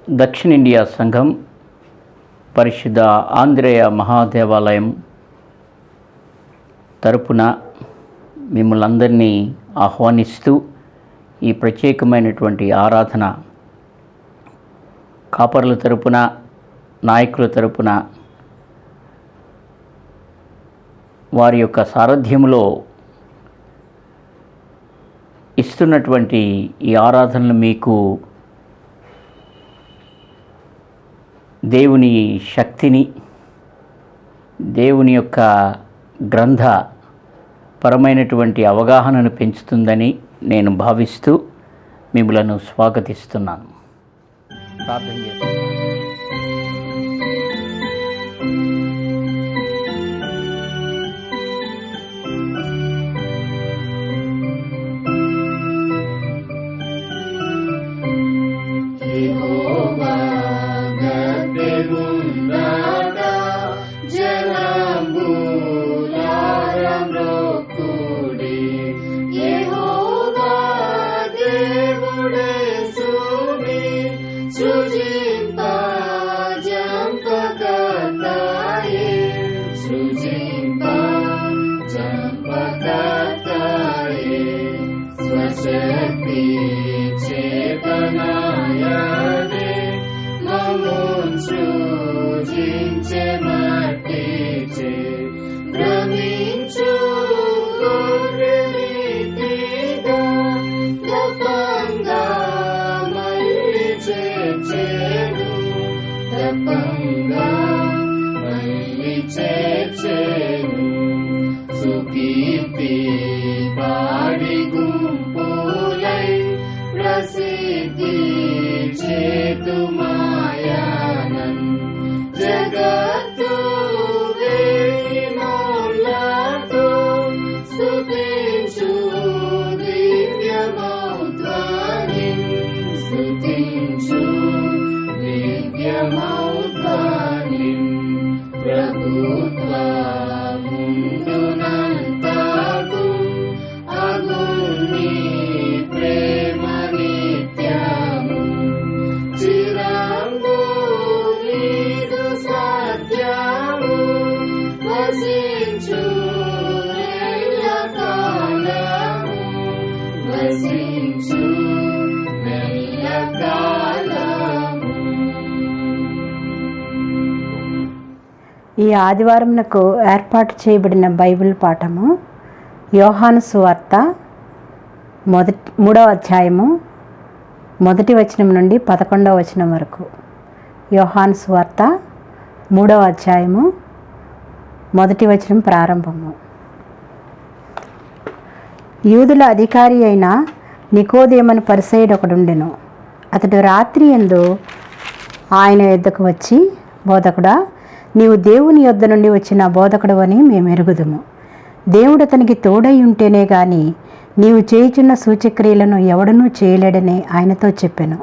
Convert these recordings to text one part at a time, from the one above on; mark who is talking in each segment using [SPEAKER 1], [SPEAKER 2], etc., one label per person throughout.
[SPEAKER 1] దక్షిణ ఇండియా సంఘం పరిశుద్ధ ఆంధ్రేయ మహాదేవాలయం తరపున మిమ్మల్ని అందరినీ ఆహ్వానిస్తూ ఈ ప్రత్యేకమైనటువంటి ఆరాధన కాపరుల తరపున, నాయకుల తరపున వారి యొక్క సారథ్యంలో ఇస్తున్నటువంటి ఈ ఆరాధనలు మీకు దేవుని శక్తిని, దేవుని యొక్క గ్రంథ పరమైనటువంటి అవగాహనను పెంచుతుందని నేను భావిస్తూ మిమ్మలను స్వాగతిస్తున్నాను. ప్రార్థన చేస్తున్నాను.
[SPEAKER 2] ఈ ఆదివారంకు ఏర్పాటు చేయబడిన బైబిల్ పాఠము యోహాను సువార్త 3వ అధ్యాయము 1వ వచనం నుండి 11వ వచనం వరకు. యోహాను సువార్త 3వ అధ్యాయము 1వ వచనం ప్రారంభము. యూదుల అధికారి అయిన నికోదేమను పరిసయ్యుడు ఒకడుండెను. అతడు రాత్రి యందు ఆయన యొద్దకు వచ్చి, బోధకుడా, నీవు దేవుని యొద్ద నుండి వచ్చిన బోధకుడు అని మేము ఎరుగుదుము. దేవుడు అతనికి తోడై ఉంటేనే గాని నీవు చేయుచున్న సూచక్రియలను ఎవడనూ చేయలేడని ఆయనతో చెప్పెను.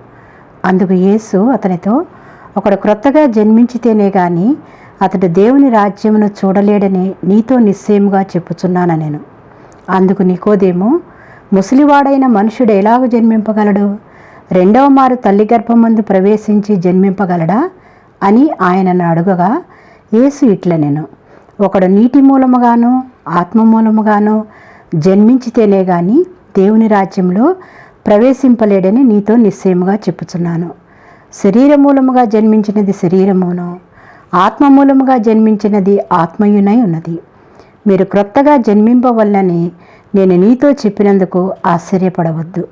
[SPEAKER 2] అందుకు యేసు అతనితో, ఒకడు క్రొత్తగా జన్మించితేనే గాని అతడు దేవుని రాజ్యమును చూడలేడని నీతో నిశ్చయముగా చెప్పుచున్నాను నేను. అందుకు నికోదేము, ముసలివాడైన మనుషుడు ఎలాగూ జన్మింపగలడు? రెండవ మారు తల్లి గర్భమందు ప్రవేశించి జన్మింపగలడా అని ఆయనను అడుగగా, యేసు ఇట్లనెను, ఒకడు నీటి మూలముగాను ఆత్మ మూలముగాను జన్మించితేనే గాని దేవుని రాజ్యంలో ప్రవేశింపలేడని నీతో నిశ్చయముగా చెప్పుచున్నాను. శరీర మూలముగా జన్మించినది శరీరమును, ఆత్మ మూలముగా జన్మించినది ఆత్మయునై ఉన్నది. మీరు క్రొత్తగా జన్మింపవలనని నేను నీతో చెప్పినందుకు ఆశ్చర్యపడవద్దు.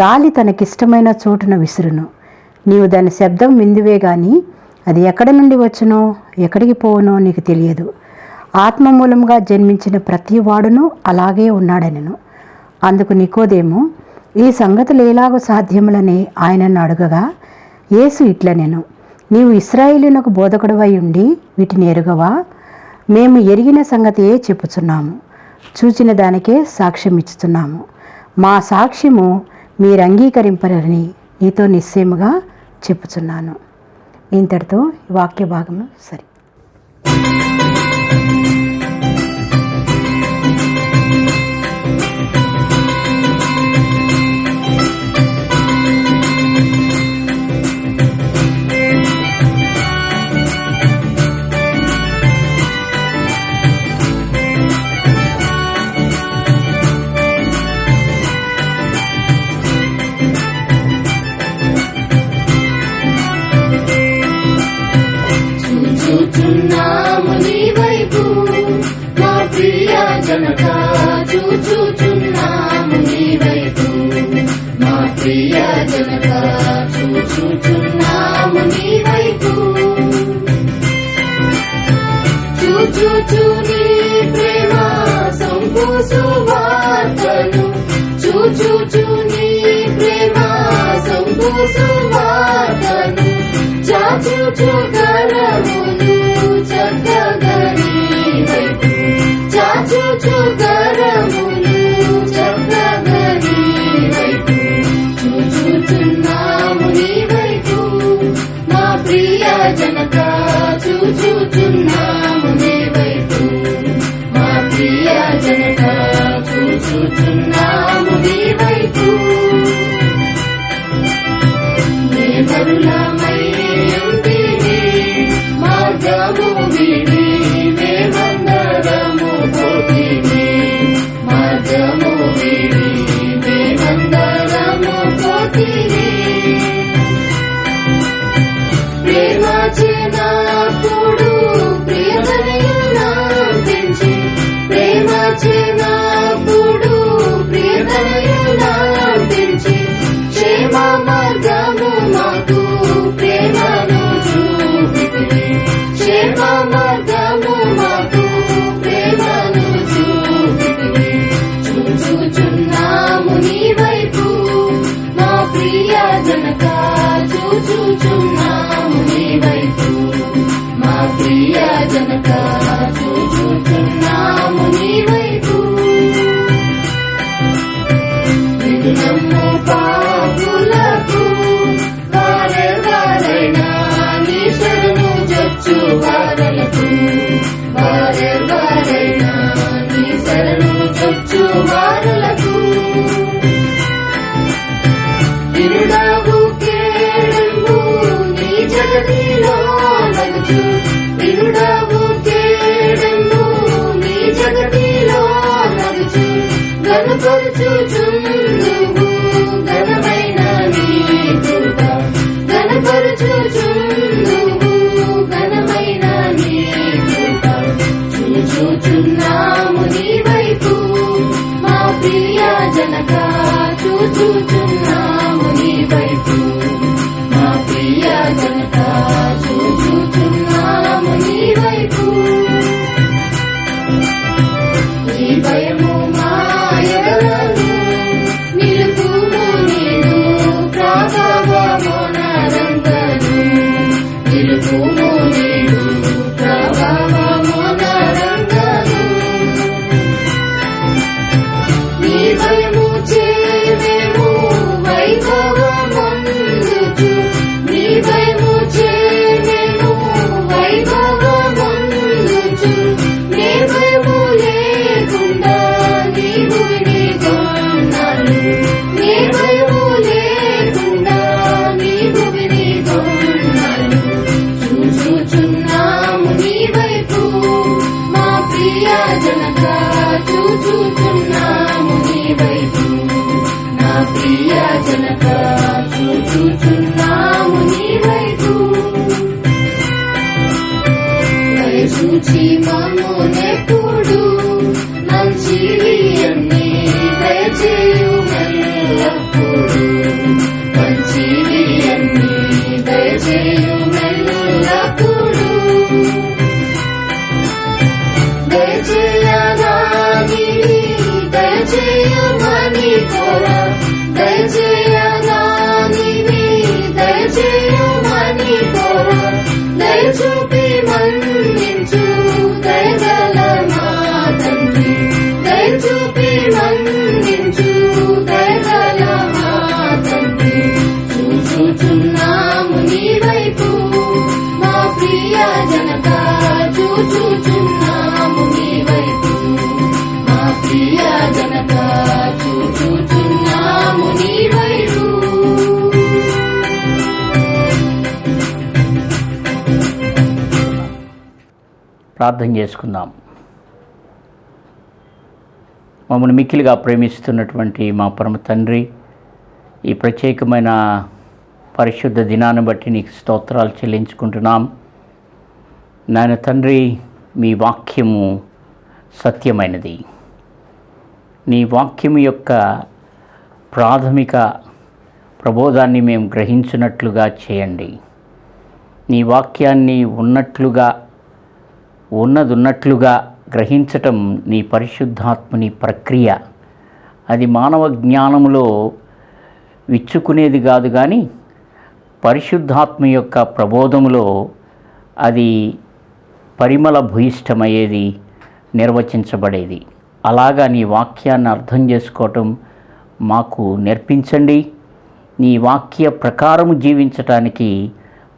[SPEAKER 2] గాలి తనకిష్టమైన చోటున విసురును. నీవు దాని శబ్దం విందువే గాని అది ఎక్కడి నుండి వచ్చునో ఎక్కడికి పోవునో నీకు తెలియదు. ఆత్మ మూలంగా జన్మించిన ప్రతి వాడును అలాగే ఉన్నాడనెను. అందుకు నికోదేము, ఈ సంగతులు ఎలాగో సాధ్యములని ఆయనను అడుగగా, యేసు ఇట్లనెను, నీవు ఇశ్రాయేలునకు బోధకుడవై ఉండి వీటిని ఎరుగవా? మేము ఎరిగిన సంగతియే చెప్పుచున్నాము, చూచిన దానికే సాక్ష్యం ఇచ్చుతున్నాము. మా సాక్ష్యము మీరు అంగీకరింపరని నీతో నిశ్చయముగా చెప్పుచున్నాను. ఇంతటితో వాక్య భాగము సరి.
[SPEAKER 3] చూచుచున్నాము నీ వైపు మా ప్రియ జనక చూచుచున్నాము నీ వైపు నిన్ను నమ్ము పాపులకు వారెవరైనా నీ శరణు జొచ్చు వారలకు వారెవరైనా నీ శరణు జొచ్చు వారలకు వినుడావు కేడము నీ జగతిలో నగుచు వినుడావు కేడము నీ జగతిలో నగుచు గణపరుచుచుందువు ఘనమైన నీ కృప గణపరుచుచుందువు ఘనమైన నీ కృప చూచుచున్నాము నీ వైపు మా ప్రియ జనక చూచుచున్నాము నీ వైపు మా ప్రియ జనక చూచుచున్నాము నీ వైపు నీ భయము మాయలను నిలుపుము నీదు ప్రభావమునరంగను నిలుపుము నీదు ప్రభావమునరంగను నీ భయము చేవేము వైభవమందుచు నీ భయము చేవేము వైభవమందుచు నీ భయము లేకుండా నీవు వినిగొన్నాను నీ భయము లేకుండా నీవు వినిగొన్నాను చూచుచున్నాము నీ వైపు మా ప్రియ జనక చూచుచున్నాము నీ వైపు నా ప్రియ జనక చూచుచున్నాము నీ వైపు దయచూచి మమ్మునెప్పుడు మంచివి అన్ని దయచేయు మెల్లప్పుడు మంచివి అన్ని దయచేయు మెల్లప్పుడు దయచేయగాని దయచేయమని కోర దయచేయగాని దయచేయమని కోర దయచూపి మన్నించు దయగల మా తండ్రి దయచూపి మన్నించు దయగల మా తండ్రి చూచుచున్నాము నీ వైపు మా ప్రియ జనక చూచుచున్నాము నీ వైపు మా ప్రియ జనక చూచుచున్నాము నీ వైపు
[SPEAKER 1] ప్రార్థన చేసుకుందాం. మమ్మల్ని మిక్కిలిగా ప్రేమిస్తున్నటువంటి మా పరమ తండ్రి, ఈ ప్రత్యేకమైన పరిశుద్ధ దినాన్ని బట్టి నీకు స్తోత్రాలు చెల్లించుకుంటున్నాం. నాయన తండ్రి, మీ వాక్యము సత్యమైనది. నీ వాక్యము యొక్క ప్రాథమిక ప్రబోధాన్ని మేము గ్రహించినట్లుగా చేయండి. నీ వాక్యాన్ని ఉన్నదున్నట్లుగా గ్రహించటం నీ పరిశుద్ధాత్మని ప్రక్రియ. అది మానవ జ్ఞానములో విచ్చుకునేది కాదు, కానీ పరిశుద్ధాత్మ యొక్క ప్రబోధములో అది పరిమళ భూయిష్టమయ్యేది, నిర్వచించబడేది. అలాగా నీ వాక్యాన్ని అర్థం చేసుకోవటం మాకు నేర్పించండి. నీ వాక్య ప్రకారము జీవించటానికి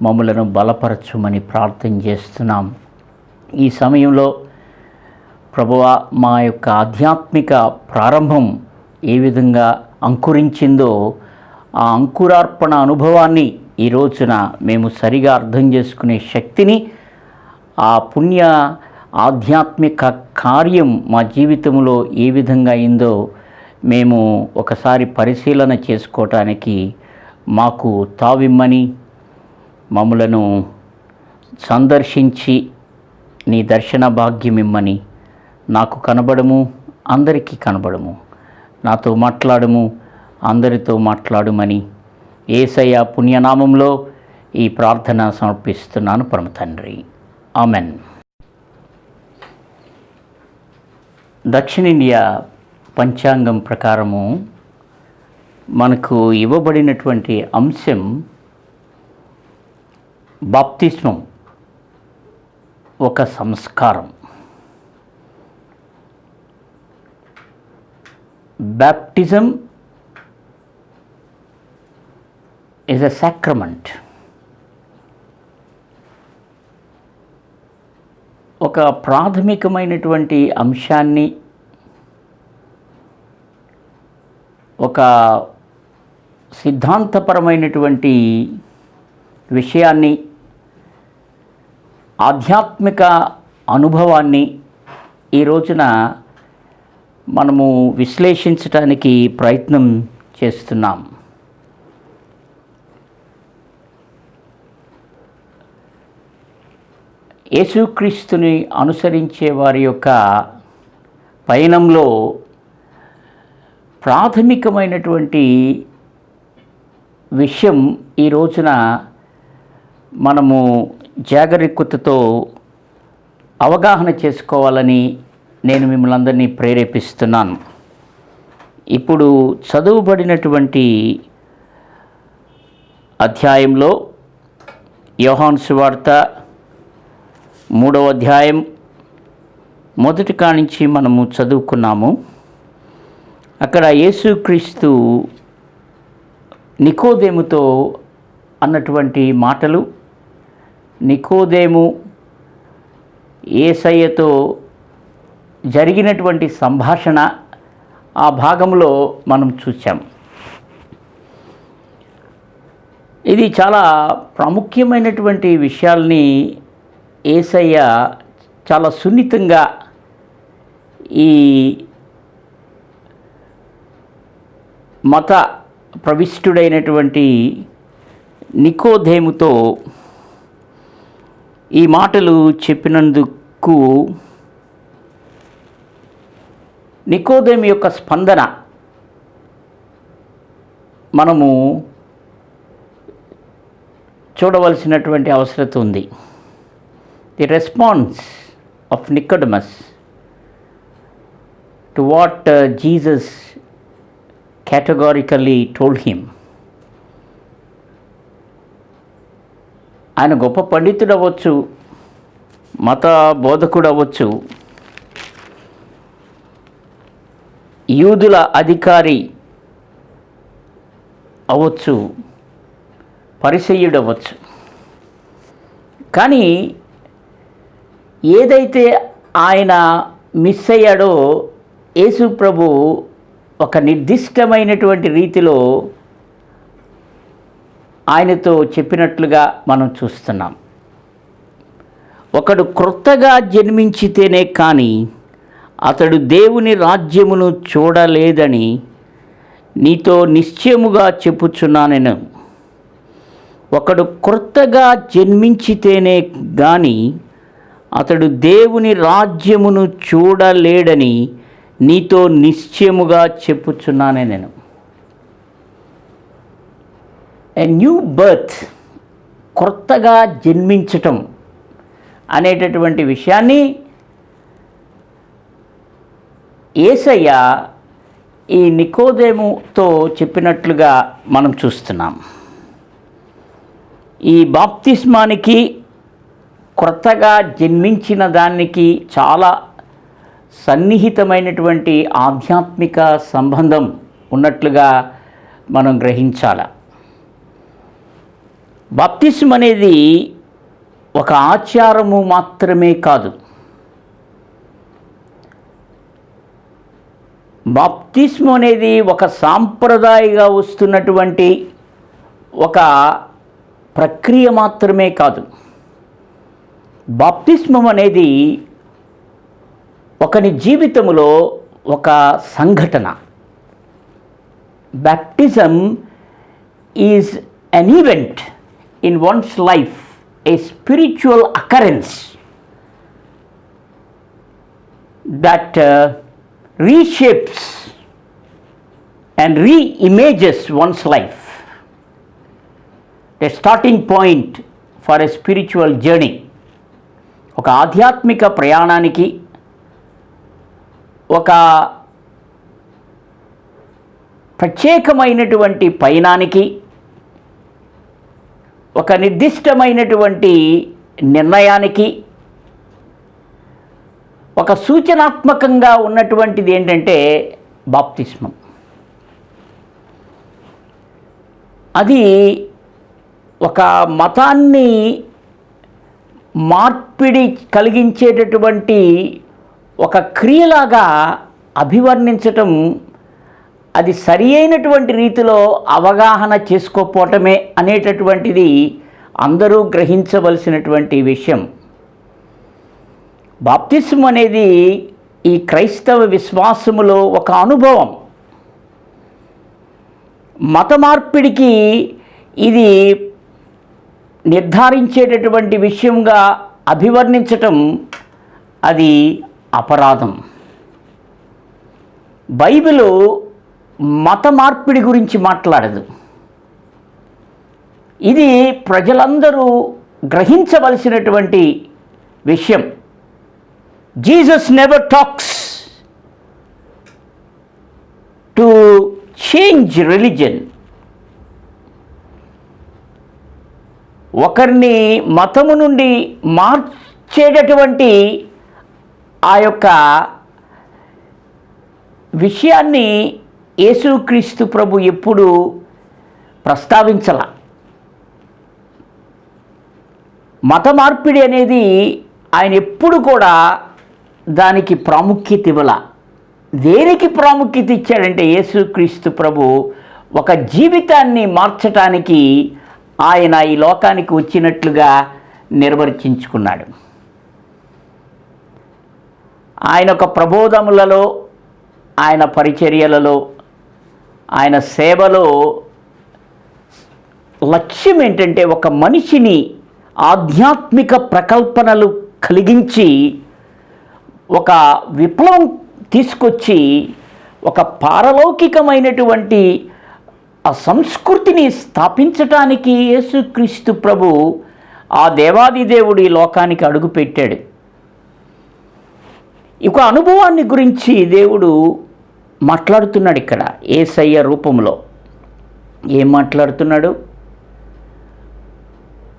[SPEAKER 1] మమ్మలను బలపరచుమని ప్రార్థన చేస్తున్నాం. ఈ సమయంలో ప్రభువా, మా యొక్క ఆధ్యాత్మిక ప్రారంభం ఏ విధంగా అంకురించిందో ఆ అంకురార్పణ అనుభవాన్ని ఈ రోజున మేము సరిగా అర్థం చేసుకునే శక్తిని, ఆ పుణ్య ఆధ్యాత్మిక కార్యం మా జీవితంలో ఏ విధంగా అయిందో మేము ఒకసారి పరిశీలన చేసుకోవటానికి మాకు తావిమ్మని, మమ్మలను సందర్శించి నీ దర్శన భాగ్యం ఇమ్మని, నాకు కనబడము, అందరికీ కనబడము, నాతో మాట్లాడము, అందరితో మాట్లాడుమని యేసయ్య పుణ్యనామంలో ఈ ప్రార్థన సమర్పిస్తున్నాను పరమ తండ్రి. ఆమెన్. దక్షిణ ఇండియా పంచాంగం ప్రకారము మనకు ఇవ్వబడినటువంటి అంశం బాప్తిస్మం ఒక సంస్కారం. Baptism is a sacrament. ఒక ప్రాథమికమైనటువంటి అంశాన్ని, ఒక సిద్ధాంతపరమైనటువంటి విషయాన్ని, ఆధ్యాత్మిక అనుభవాన్ని ఈ రోజున మనము విశ్లేషించడానికి ప్రయత్నం చేస్తున్నాం. యేసుక్రీస్తుని అనుసరించే వారి యొక్క పయనంలో ప్రాథమికమైనటువంటి విషయం ఈ రోజున మనము జాగరూకతతో అవగాహన చేసుకోవాలని నేను మిమ్మల్ని అందరినీ ప్రేరేపిస్తున్నాను. ఇప్పుడు చదువుబడినటువంటి అధ్యాయంలో యోహాను సువార్త 3వ అధ్యాయం మొదటి కానించి మనము చదువుకున్నాము. అక్కడ యేసుక్రీస్తు నికోదేముతో అన్నటువంటి మాటలు, నికోదేము యేసయ్యతో జరిగినటువంటి సంభాషణ, ఆ భాగంలో మనం చూసాం. ఇది చాలా ప్రాముఖ్యమైనటువంటి విషయాల్ని యేసయ్య చాలా సున్నితంగా ఈ మత ప్రవిష్టుడైనటువంటి నికోదేముతో ఈ మాటలు చెప్పినందుకు నికోదేము యొక్క స్పందన మనము చూడవలసినటువంటి అవసరం ఉంది. The response of Nicodemus to what Jesus categorically told him. ఆయన గొప్ప పండితుడు అవ్వచ్చు, మత బోధకుడు అవ్వచ్చు, యూదుల అధికారి అవ్వచ్చు, పరిసయ్యుడు అవ్వచ్చు. కానీ ఏదైతే ఆయన మిస్ అయ్యాడో యేసు ప్రభు ఒక నిర్దిష్టమైనటువంటి రీతిలో ఆయనతో చెప్పినట్లుగా మనం చూస్తున్నాం. ఒకడు క్రొత్తగా జన్మించితేనే కానీ అతడు దేవుని రాజ్యమును చూడలేదని నీతో నిశ్చయముగా చెప్పుచున్నాను. ఒకడు క్రొత్తగా జన్మించితేనే గాని అతడు దేవుని రాజ్యమును చూడలేడని నీతో నిశ్చయముగా చెప్పుచున్నానే నేను. ఎ న్యూ బర్త్, క్రొత్తగా జన్మించటం అనేటటువంటి విషయాన్ని యేసయ్య ఈ నికోదేముతో చెప్పినట్లుగా మనం చూస్తున్నాం. ఈ బాప్తిస్మానికి, క్రొత్తగా జన్మించిన దానికి చాలా సన్నిహితమైనటువంటి ఆధ్యాత్మిక సంబంధం ఉన్నట్లుగా మనం గ్రహించాల. బాప్తిస్మ అనేది ఒక ఆచారము మాత్రమే కాదు. బాప్తిస్మ అనేది ఒక సాంప్రదాయంగా వస్తున్నటువంటి ఒక ప్రక్రియ మాత్రమే కాదు. బాప్తిస్మం అనేది ఒకని జీవితంలో ఒక సంఘటన. Baptism is an event in one's life, a spiritual occurrence that reshapes and reimages one's life, a starting point for a spiritual journey. ఒక ఆధ్యాత్మిక ప్రయాణానికి, ఒక ప్రత్యేకమైనటువంటి పయనానికి ఒక నిర్దిష్టమైనటువంటి నిర్ణయానికి ఒక సూచనాత్మకంగా ఉన్నటువంటిది ఏంటంటే బాప్తిస్మం. అది ఒక మతాన్ని మార్పిడి కలిగించేటటువంటి ఒక క్రియలాగా అభివర్ణించటం, అది సరి అయినటువంటి రీతిలో అవగాహన చేసుకోపోవటమే అనేటటువంటిది అందరూ గ్రహించవలసినటువంటి విషయం. బాప్తిస్మం అనేది ఈ క్రైస్తవ విశ్వాసములో ఒక అనుభవం. మత మార్పిడికి ఇది నిర్ధారించేటటువంటి విషయంగా అభివర్ణించటం అది అపరాధం. బైబిలు మత మార్పిడి గురించి మాట్లాడదు. ఇది ప్రజలందరూ గ్రహించవలసినటువంటి విషయం. Jesus never talks to change religion. ఒకరిని మతము నుండి మార్చేటటువంటి ఆ యొక్క విషయాన్ని యేసుక్రీస్తు ప్రభు ఎప్పుడు ప్రస్తావించాల. మత మార్పిడి అనేది ఆయన ఎప్పుడు కూడా దానికి ప్రాముఖ్యత ఇవ్వాల. దేనికి ప్రాముఖ్యత ఇచ్చాడంటే యేసుక్రీస్తు ప్రభు ఒక జీవితాన్ని మార్చటానికి ఆయన ఈ లోకానికి వచ్చినట్లుగా నిర్వర్తించుకున్నాడు. ఆయన ఒక ప్రబోధములలో, ఆయన పరిచర్యలలో, ఆయన సేవలో లక్ష్యం ఏంటంటే ఒక మనిషిని ఆధ్యాత్మిక ప్రకల్పనలు కలిగించి ఒక విప్లవం తీసుకొచ్చి ఒక పారలౌకికమైనటువంటి ఆ సంస్కృతిని స్థాపించటానికి యేసుక్రీస్తు ప్రభు ఆ దేవాది దేవుడు ఈ లోకానికి అడుగుపెట్టాడు. ఒక అనుభవాన్ని గురించి దేవుడు మాట్లాడుతున్నాడు ఇక్కడ యేసయ్య రూపంలో. ఏం మాట్లాడుతున్నాడు?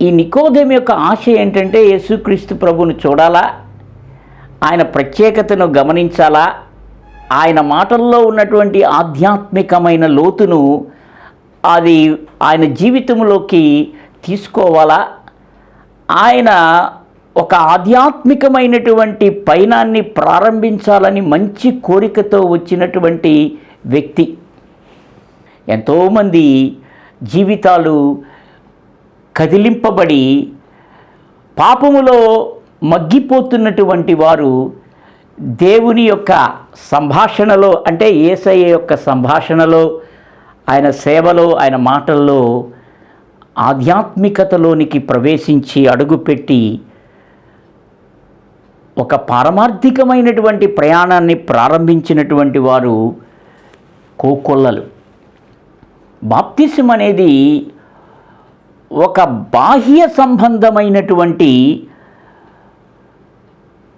[SPEAKER 1] ఈ నికోదేము యొక్క ఆశ ఏంటంటే యేసుక్రీస్తు ప్రభువును చూడాలా, ఆయన ప్రత్యేకతను గమనించాలా, ఆయన మాటల్లో ఉన్నటువంటి ఆధ్యాత్మికమైన లోతును అది ఆయన జీవితంలోకి తీసుకోవాలా, ఆయన ఒక ఆధ్యాత్మికమైనటువంటి పయనాన్ని ప్రారంభించాలని మంచి కోరికతో వచ్చినటువంటి వ్యక్తి. ఎంతోమంది జీవితాలు కదిలింపబడి పాపములో మగ్గిపోతున్నటువంటి వారు దేవుని యొక్క సంభాషణలో, అంటే యేసయ్య యొక్క సంభాషణలో, ఆయన సేవలో, ఆయన మాటల్లో ఆధ్యాత్మికతలోనికి ప్రవేశించి అడుగుపెట్టి ఒక పారమార్థికమైనటువంటి ప్రయాణాన్ని ప్రారంభించినటువంటి వారు కోకొల్లలు. బాప్తిసం అనేది ఒక బాహ్య సంబంధమైనటువంటి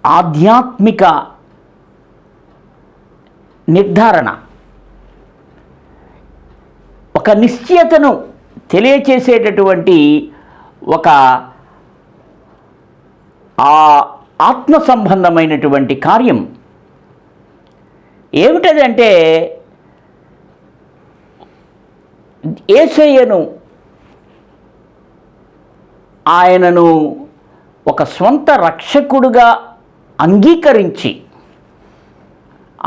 [SPEAKER 1] ఆధ్యాత్మిక నిర్ధారణ, ఒక నిశ్చయతను తెలియచేసేటటువంటి ఒక ఆత్మ సంబంధమైనటువంటి కార్యం. ఏమిటదంటే యేసయ్యను, ఆయనను ఒక స్వంత రక్షకుడుగా అంగీకరించి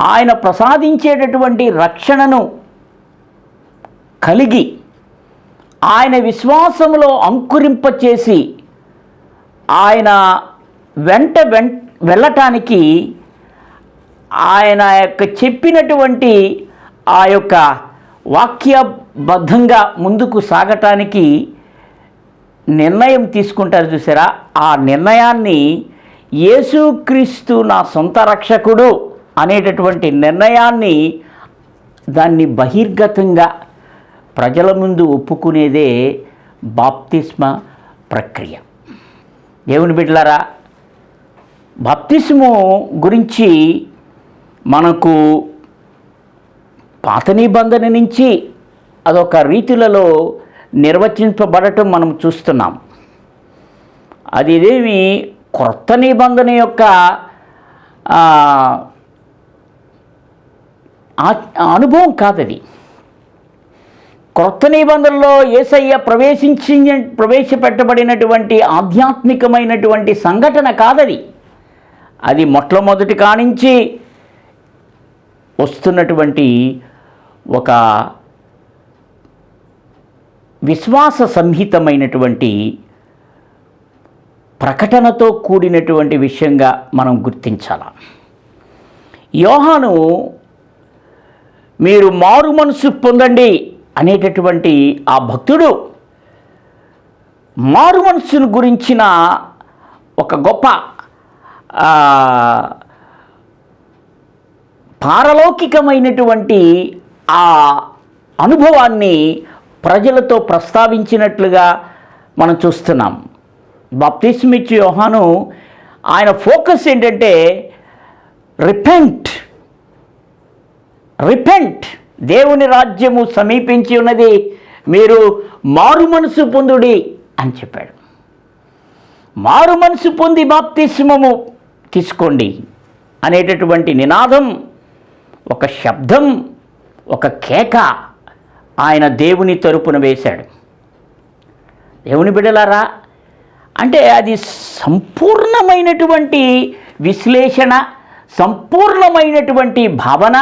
[SPEAKER 1] ఆయన ప్రసాదించేటటువంటి రక్షణను కలిగి ఆయన విశ్వాసంలో అంకురింపచేసి ఆయన వెంట వెళ్ళటానికి, ఆయన యొక్క చెప్పినటువంటి ఆ యొక్క వాక్యబద్ధంగా ముందుకు సాగటానికి నిర్ణయం తీసుకుంటారు చూసారా. ఆ నిర్ణయాన్ని యేసుక్రీస్తు నా సొంత రక్షకుడు అనేటటువంటి నిర్ణయాన్ని, దాన్ని బహిర్గతంగా ప్రజల ముందు ఒప్పుకునేదే బాప్తిస్మ ప్రక్రియ. దేవుని బిడ్డలారా, బాప్తిస్ము గురించి మనకు పాత నిబంధన నుంచి అదొక రీతులలో నిర్వచింపబడటం మనం చూస్తున్నాం. అది ఇదేమి క్రొత్త నిబంధన యొక్క అనుభవం కాదది. క్రొత్త నిబంధనలో యేసయ్య ప్రవేశపెట్టబడినటువంటి ఆధ్యాత్మికమైనటువంటి సంఘటన కాదది. అది మొట్టమొదటి కానించి వస్తున్నటువంటి ఒక విశ్వాస సంహితమైనటువంటి ప్రకటనతో కూడినటువంటి విషయంగా మనం గుర్తించాలి. యోహాను మీరు మారు మనసు పొందండి అనేటటువంటి ఆ భక్తుడు మారు మనసును గురించిన ఒక గొప్ప పారలౌకికమైనటువంటి ఆ అనుభవాన్ని ప్రజలతో ప్రస్తావించినట్లుగా మనం చూస్తున్నాం. బాప్తిస్మిచ్చు యోహాను ఆయన ఫోకస్ ఏంటంటే రిపెంట్, దేవుని రాజ్యము సమీపించి ఉన్నది, మీరు మారు మనసు పొందుడి అని చెప్పాడు. మారు మనసు పొంది బాప్తిస్మము తీసుకోండి అనేటటువంటి నినాదం, ఒక శబ్దం, ఒక కేక ఆయన దేవుని తరపున వేశాడు. దేవుని బిడ్డలారా, అంటే అది సంపూర్ణమైనటువంటి విశ్లేషణ, సంపూర్ణమైనటువంటి భావన,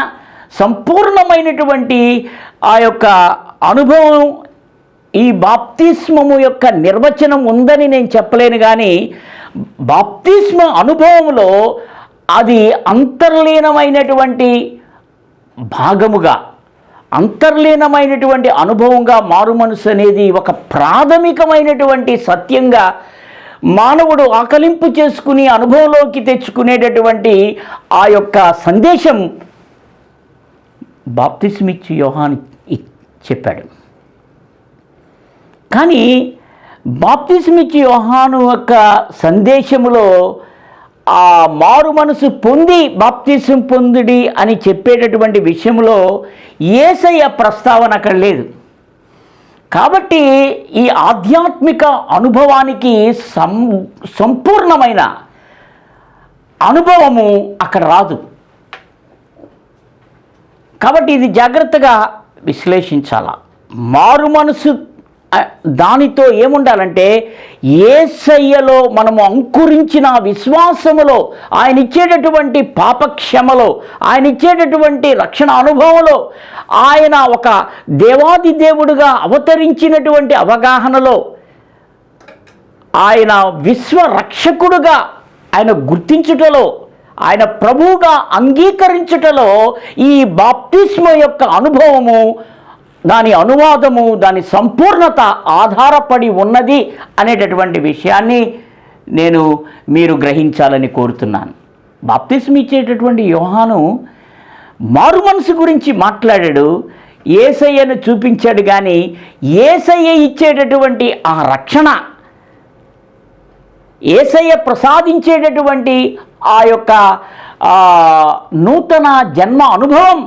[SPEAKER 1] సంపూర్ణమైనటువంటి ఆ యొక్క అనుభవం ఈ బాప్తిస్మము యొక్క నిర్వచనం ఉందని నేను చెప్పలేను. కానీ బాప్తిస్మ అనుభవంలో అది అంతర్లీనమైనటువంటి భాగముగా, అంతర్లీనమైనటువంటి అనుభవంగా మారు మనసు అనేది ఒక ప్రాథమికమైనటువంటి సత్యంగా మానవుడు ఆకలింపు చేసుకుని అనుభవంలోకి తెచ్చుకునేటటువంటి ఆ యొక్క సందేశం బాప్తిస్మిచ్చు యోహాను చెప్పాడు. కానీ బాప్తిస్మిచ్చు యోహాను యొక్క సందేశములో ఆ మారు మనసు పొంది బాప్తిసం పొందుడి అని చెప్పేటటువంటి విషయంలో యేసయ్య ప్రస్తావన అక్కడ లేదు. కాబట్టి ఈ ఆధ్యాత్మిక అనుభవానికి సంపూర్ణమైన అనుభవము అక్కడ రాదు. కాబట్టి ఇది జాగ్రత్తగా విశ్లేషించాల. మారు మనసు దానితో ఏముండాలంటే యేసయ్యలో మనము అంకురించిన విశ్వాసములో, ఆయన ఇచ్చేటటువంటి పాపక్షమలో, ఆయన ఇచ్చేటటువంటి రక్షణ అనుభవంలో, ఆయన ఒక దేవాది దేవుడుగా అవతరించినటువంటి అవగాహనలో, ఆయన విశ్వరక్షకుడుగా ఆయన గుర్తించుటలో, ఆయన ప్రభువుగా అంగీకరించుటలో ఈ బాప్తిస్మ యొక్క అనుభవము, దాని అనువాదము, దాని సంపూర్ణత ఆధారపడి ఉన్నది అనేటటువంటి విషయాన్ని మీరు గ్రహించాలని కోరుతున్నాను. బాప్తిస్మ ఇచ్చేటటువంటి యోహాను మారు మనసు గురించి మాట్లాడాడు, యేసయ్యను చూపించాడు. కానీ యేసయ్య ఇచ్చేటటువంటి ఆ రక్షణ, యేసయ్య ప్రసాదించేటటువంటి ఆ యొక్క నూతన జన్మ అనుభవం,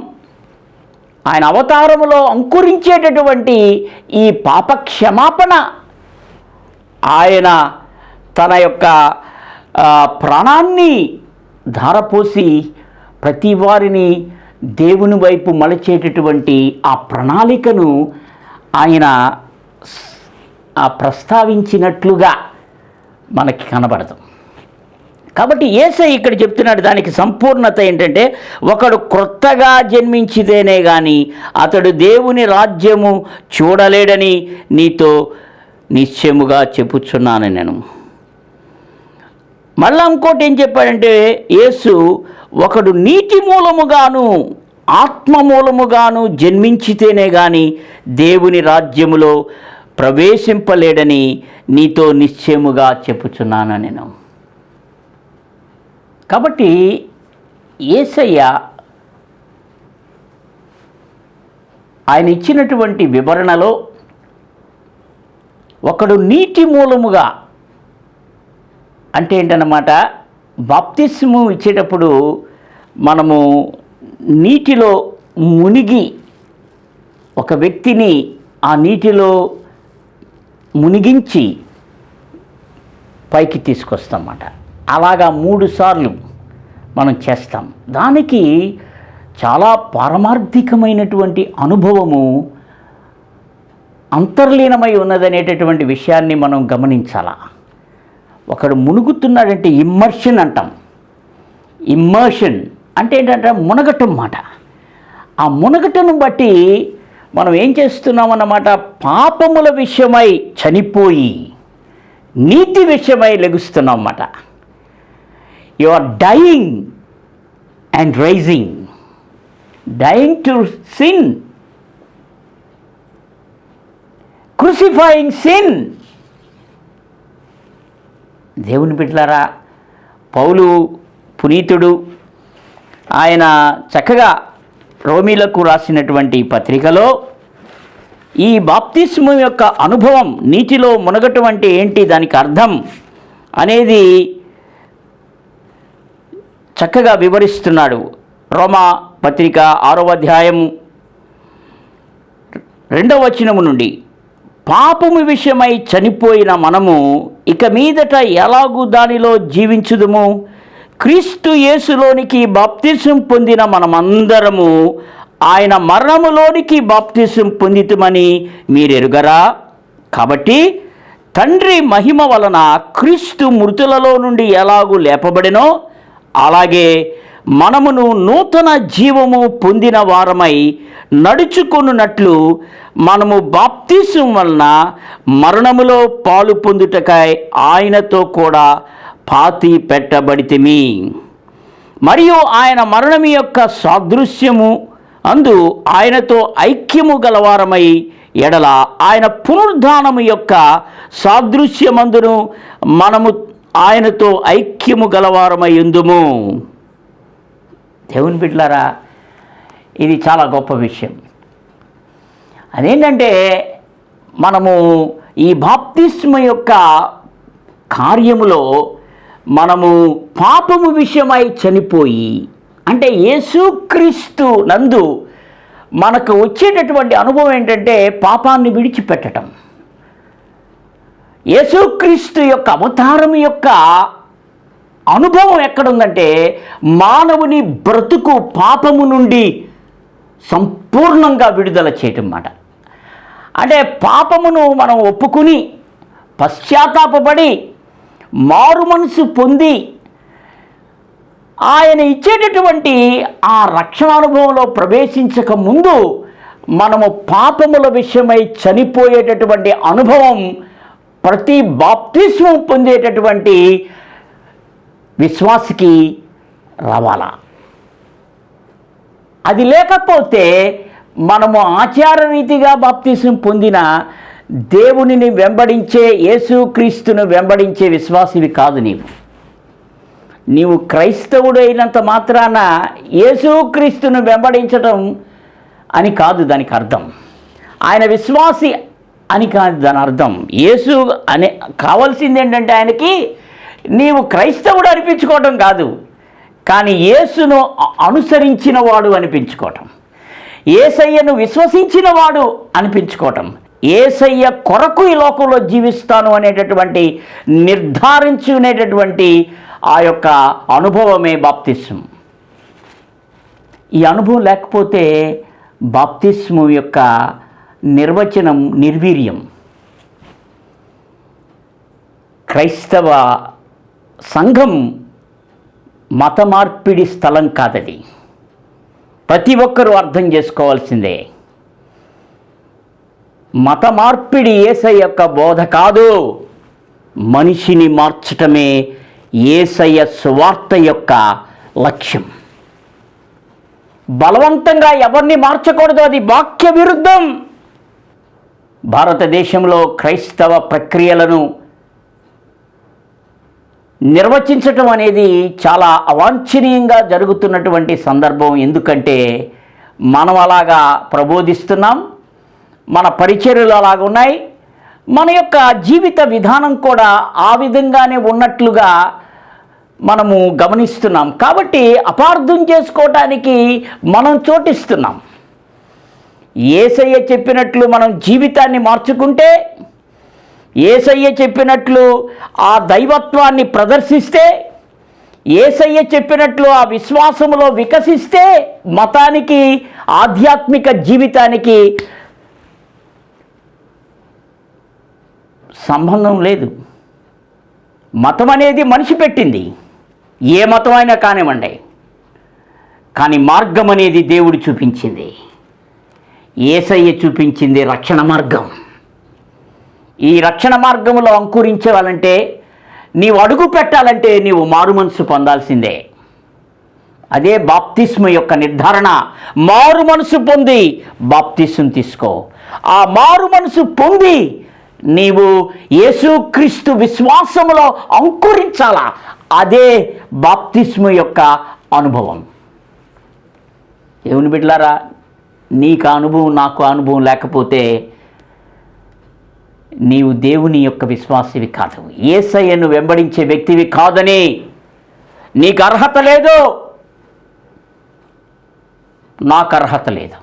[SPEAKER 1] ఆయన అవతారములో అంకురించేటటువంటి ఈ పాప క్షమాపణ, ఆయన తన యొక్క ప్రాణాన్ని ధారపోసి ప్రతి వారిని దేవుని వైపు మలచేటటువంటి ఆ ప్రణాళికను ఆయన ప్రస్తావించినట్లుగా మనకి కనబడదు. కాబట్టి యేసయ్య ఇక్కడ చెప్తున్నాడు, దానికి సంపూర్ణత ఏంటంటే ఒకడు క్రొత్తగా జన్మించితేనే కానీ అతడు దేవుని రాజ్యము చూడలేడని నీతో నిశ్చయముగా చెప్పుచున్నాను నేను. మళ్ళా ఇంకోటి ఏం చెప్పాడంటే యేసు, ఒకడు నీటి మూలముగాను ఆత్మ మూలముగాను జన్మించితేనే కానీ దేవుని రాజ్యములో ప్రవేశింపలేడని నీతో నిశ్చయముగా చెప్పుచున్నాను నేను. కాబట్టి యేసయ్య ఆయన ఇచ్చినటువంటి వివరణలో ఒకడు నీటి మూలముగా అంటే ఏంటన్నమాట, బాప్తిస్ము ఇచ్చేటప్పుడు మనము నీటిలో మునిగి ఒక వ్యక్తిని ఆ నీటిలో మునిగించి పైకి తీసుకొస్తామన్నమాట. అలాగా 3 సార్లు మనం చేస్తాం. దానికి చాలా పారమార్థికమైనటువంటి అనుభవము అంతర్లీనమై ఉన్నదనేటటువంటి విషయాన్ని మనం గమనించాలా. ఒకడు మునుగుతున్నాడంటే ఇమ్మర్షన్ అంటాం. ఇమ్మర్షన్ అంటే ఏంటంటే మునగటం మాట. ఆ మునగటను బట్టి మనం ఏం చేస్తున్నామన్నమాట, పాపముల విషయమై చనిపోయి నీతి విషయమై లెగుస్తున్నాం అన్నమాట. You are dying and rising. Dying to sin, crucifying sin. దేవుని బిడ్డలారా, పౌలు పునీతుడు ఆయన చక్కగా రోమీలకు రాసినటువంటి పత్రికలో ఈ బాప్తిస్ము యొక్క అనుభవం, నీటిలో మునగటం అంటే ఏంటి, దానికి అర్థం అనేది చక్కగా వివరిస్తున్నాడు. రోమా పత్రిక 6వ అధ్యాయము 2వ వచనము నుండి, పాపము విషయమై చనిపోయిన మనము ఇక మీదట ఎలాగూ దానిలో జీవించుదుము? క్రీస్తు యేసులోనికి బాప్తిసం పొందిన మనమందరము ఆయన మరణములోనికి బాప్తిసం పొందితుమని మీరెరుగరా? కాబట్టి తండ్రి మహిమ వలన క్రీస్తు మృతులలో నుండి ఎలాగూ లేపబడినో అలాగే మనమును నూతన జీవము పొందిన వారమై నడుచుకొనున్నట్లు మనము బాప్తిసం వలన మరణములో పాలు పొందుటకై ఆయనతో కూడా పాతి పెట్టబడితిమి. మరియు ఆయన మరణము యొక్క సాదృశ్యము అందు ఆయనతో ఐక్యము గలవారమై ఎడల ఆయన పునరుద్ధానము యొక్క సాదృశ్యమందును మనము ఆయనతో ఐక్యము గలవారమై ఉందుము. దేవుని బిడ్డలారా, ఇది చాలా గొప్ప విషయం. అదేంటంటే మనము ఈ బాప్తిస్మ యొక్క కార్యములో మనము పాపము విషయమై చనిపోయి, అంటే యేసుక్రీస్తు నందు మనకు వచ్చేటటువంటి అనుభవం ఏంటంటే పాపాన్ని విడిచిపెట్టడం. యేసుక్రీస్తు యొక్క అవతారం యొక్క అనుభవం ఎక్కడుందంటే మానవుని బ్రతుకు పాపము నుండి సంపూర్ణంగా విడుదల చేయటం మాట. అంటే పాపమును మనం ఒప్పుకుని పశ్చాత్తాపపడి మారు మనసు పొంది ఆయన ఇచ్చేటటువంటి ఆ రక్షణానుభవంలో ప్రవేశించక ముందు మనము పాపముల విషయమై చనిపోయేటటువంటి అనుభవం ప్రతి బాప్తిస్మం పొందేటటువంటి విశ్వాసికి రావాలా. అది లేకపోతే మనము ఆచారరీతిగా బాప్తిస్మం పొందిన దేవునిని వెంబడించే, యేసుక్రీస్తును వెంబడించే విశ్వాసివి కాదు. నీవు క్రైస్తవుడు అయినంత మాత్రాన యేసుక్రీస్తును వెంబడించడం అని కాదు దానికి అర్థం. ఆయన విశ్వాసి అని కాదు దాని అర్థం. యేసు అనే కావాల్సింది ఏంటంటే ఆయనకి నీవు క్రైస్తవుడు అనిపించుకోవటం కాదు, కానీ యేసును అనుసరించిన వాడు అనిపించుకోవటం, యేసయ్యను విశ్వసించిన వాడు అనిపించుకోవటం, యేసయ్య కొరకు ఈ లోకంలో జీవిస్తాను అనేటటువంటి నిర్ధారించుకునేటటువంటి ఆ యొక్క అనుభవమే బాప్తిస్మం. ఈ అనుభవం లేకపోతే బాప్తిస్మం యొక్క నిర్వచనం నిర్వీర్యం. క్రైస్తవ సంఘం మత మార్పిడి స్థలం కాదది. ప్రతి ఒక్కరూ అర్థం చేసుకోవాల్సిందే. మత మార్పిడి యేసయ్య యొక్క బోధ కాదు. మనిషిని మార్చటమే యేసయ్య సువార్త యొక్క లక్ష్యం. బలవంతంగా ఎవరిని మార్చకూడదు, అది వాక్య విరుద్ధం. భారతదేశంలో క్రైస్తవ ప్రక్రియలను నిర్వచించటం అనేది చాలా అవాంఛనీయంగా జరుగుతున్నటువంటి సందర్భం. ఎందుకంటే మనం అలాగా ప్రబోధిస్తున్నాం, మన పరిచర్యలు అలాగ ఉన్నాయి, మన యొక్క జీవిత విధానం కూడా ఆ విధంగానే ఉన్నట్లుగా మనము గమనిస్తున్నాం. కాబట్టి అపార్థం చేసుకోవటానికి మనం చోటిస్తున్నాం. యేసయ్య చెప్పినట్లు మనం జీవితాన్ని మార్చుకుంటే యేసయ్య చెప్పినట్లు ఆ దైవత్వాన్ని ప్రదర్శిస్తే, యేసయ్య చెప్పినట్లు ఆ విశ్వాసములో వికసిస్తే మతానికి, ఆధ్యాత్మిక జీవితానికి సంబంధం లేదు. మతం అనేది మనిషి పెట్టింది, ఏ మతం అయినా కానివ్వండి. కానీ మార్గం అనేది దేవుడు చూపించింది. యేసయ్య చూపించింది రక్షణ మార్గం. ఈ రక్షణ మార్గంలో అంకురించాలంటే, నీవు అడుగు పెట్టాలంటే నీవు మారు మనసు పొందాల్సిందే. అదే బాప్తిస్మ యొక్క నిర్ధారణ. మారు మనసు పొంది బాప్తిస్మ తీసుకో. ఆ మారు మనసు పొంది నీవు యేసుక్రీస్తు విశ్వాసములో అంకురించాలా. అదే బాప్తిస్మ యొక్క అనుభవం. దేవుని బిడ్డలారా, నీకు అనుభవం, నాకు అనుభవం లేకపోతే నీవు దేవుని యొక్క విశ్వాసివి కాదు, యేసయ్యను వెంబడించే వ్యక్తివి కాదని నీకు అర్హత లేదు, నాకు అర్హత లేదు.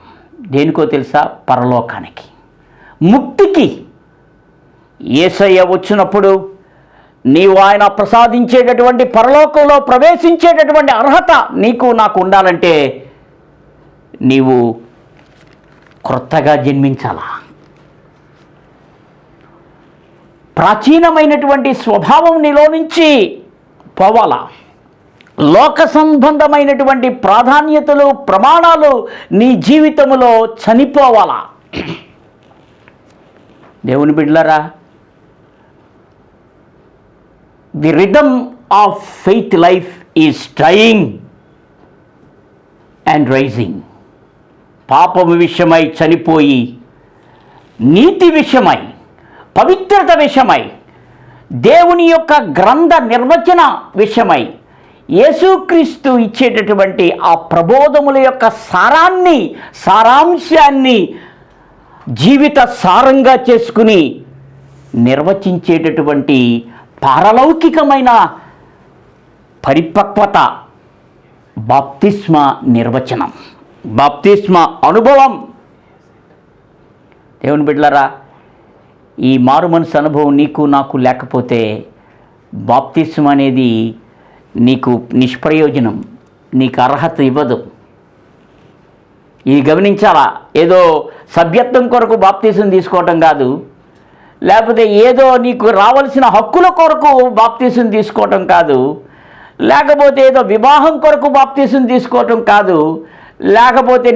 [SPEAKER 1] దేనికో తెలుసా? పరలోకానికి, ముక్తికి. యేసయ్య వచ్చినప్పుడు నీవు ఆయన ప్రసాదించేటటువంటి పరలోకంలో ప్రవేశించేటటువంటి అర్హత నీకు నాకు ఉండాలంటే నీవు క్రొత్తగా జన్మించాలా. ప్రాచీనమైనటువంటి స్వభావం నీలో నుంచి పోవాలా. లోక సంబంధమైనటువంటి ప్రాధాన్యతలు, ప్రమాణాలు నీ జీవితంలో చనిపోవాలా. దేవుని బిడ్డలారా, the rhythm of faith life is dying and rising. పాపము విషయమై చనిపోయి, నీతి విషయమై, పవిత్రత విషయమై, దేవుని యొక్క గ్రంథ నిర్వచన విషయమై యేసుక్రీస్తు ఇచ్చేటటువంటి ఆ ప్రబోధముల యొక్క సారాంశాన్ని జీవిత సారంగా చేసుకుని నిర్వచించేటటువంటి పారలౌకికమైన పరిపక్వత బాప్తిస్మ నిర్వచనం, బాప్తిస్మ అనుభవం. దేవుని బిడ్డలారా, ఈ మారు మనసు అనుభవం నీకు నాకు లేకపోతే బాప్తిస్మ అనేది నీకు నిష్ప్రయోజనం, నీకు అర్హత ఇవ్వదు. ఇది గమనించాలా. ఏదో సభ్యత్వం కొరకు బాప్తిస్మ తీసుకోవటం కాదు, లేకపోతే ఏదో నీకు రావాల్సిన హక్కుల కొరకు బాప్తిస్మ తీసుకోవటం కాదు, లేకపోతే ఏదో వివాహం కొరకు బాప్తిస్మ తీసుకోవటం కాదు, లేకపోతే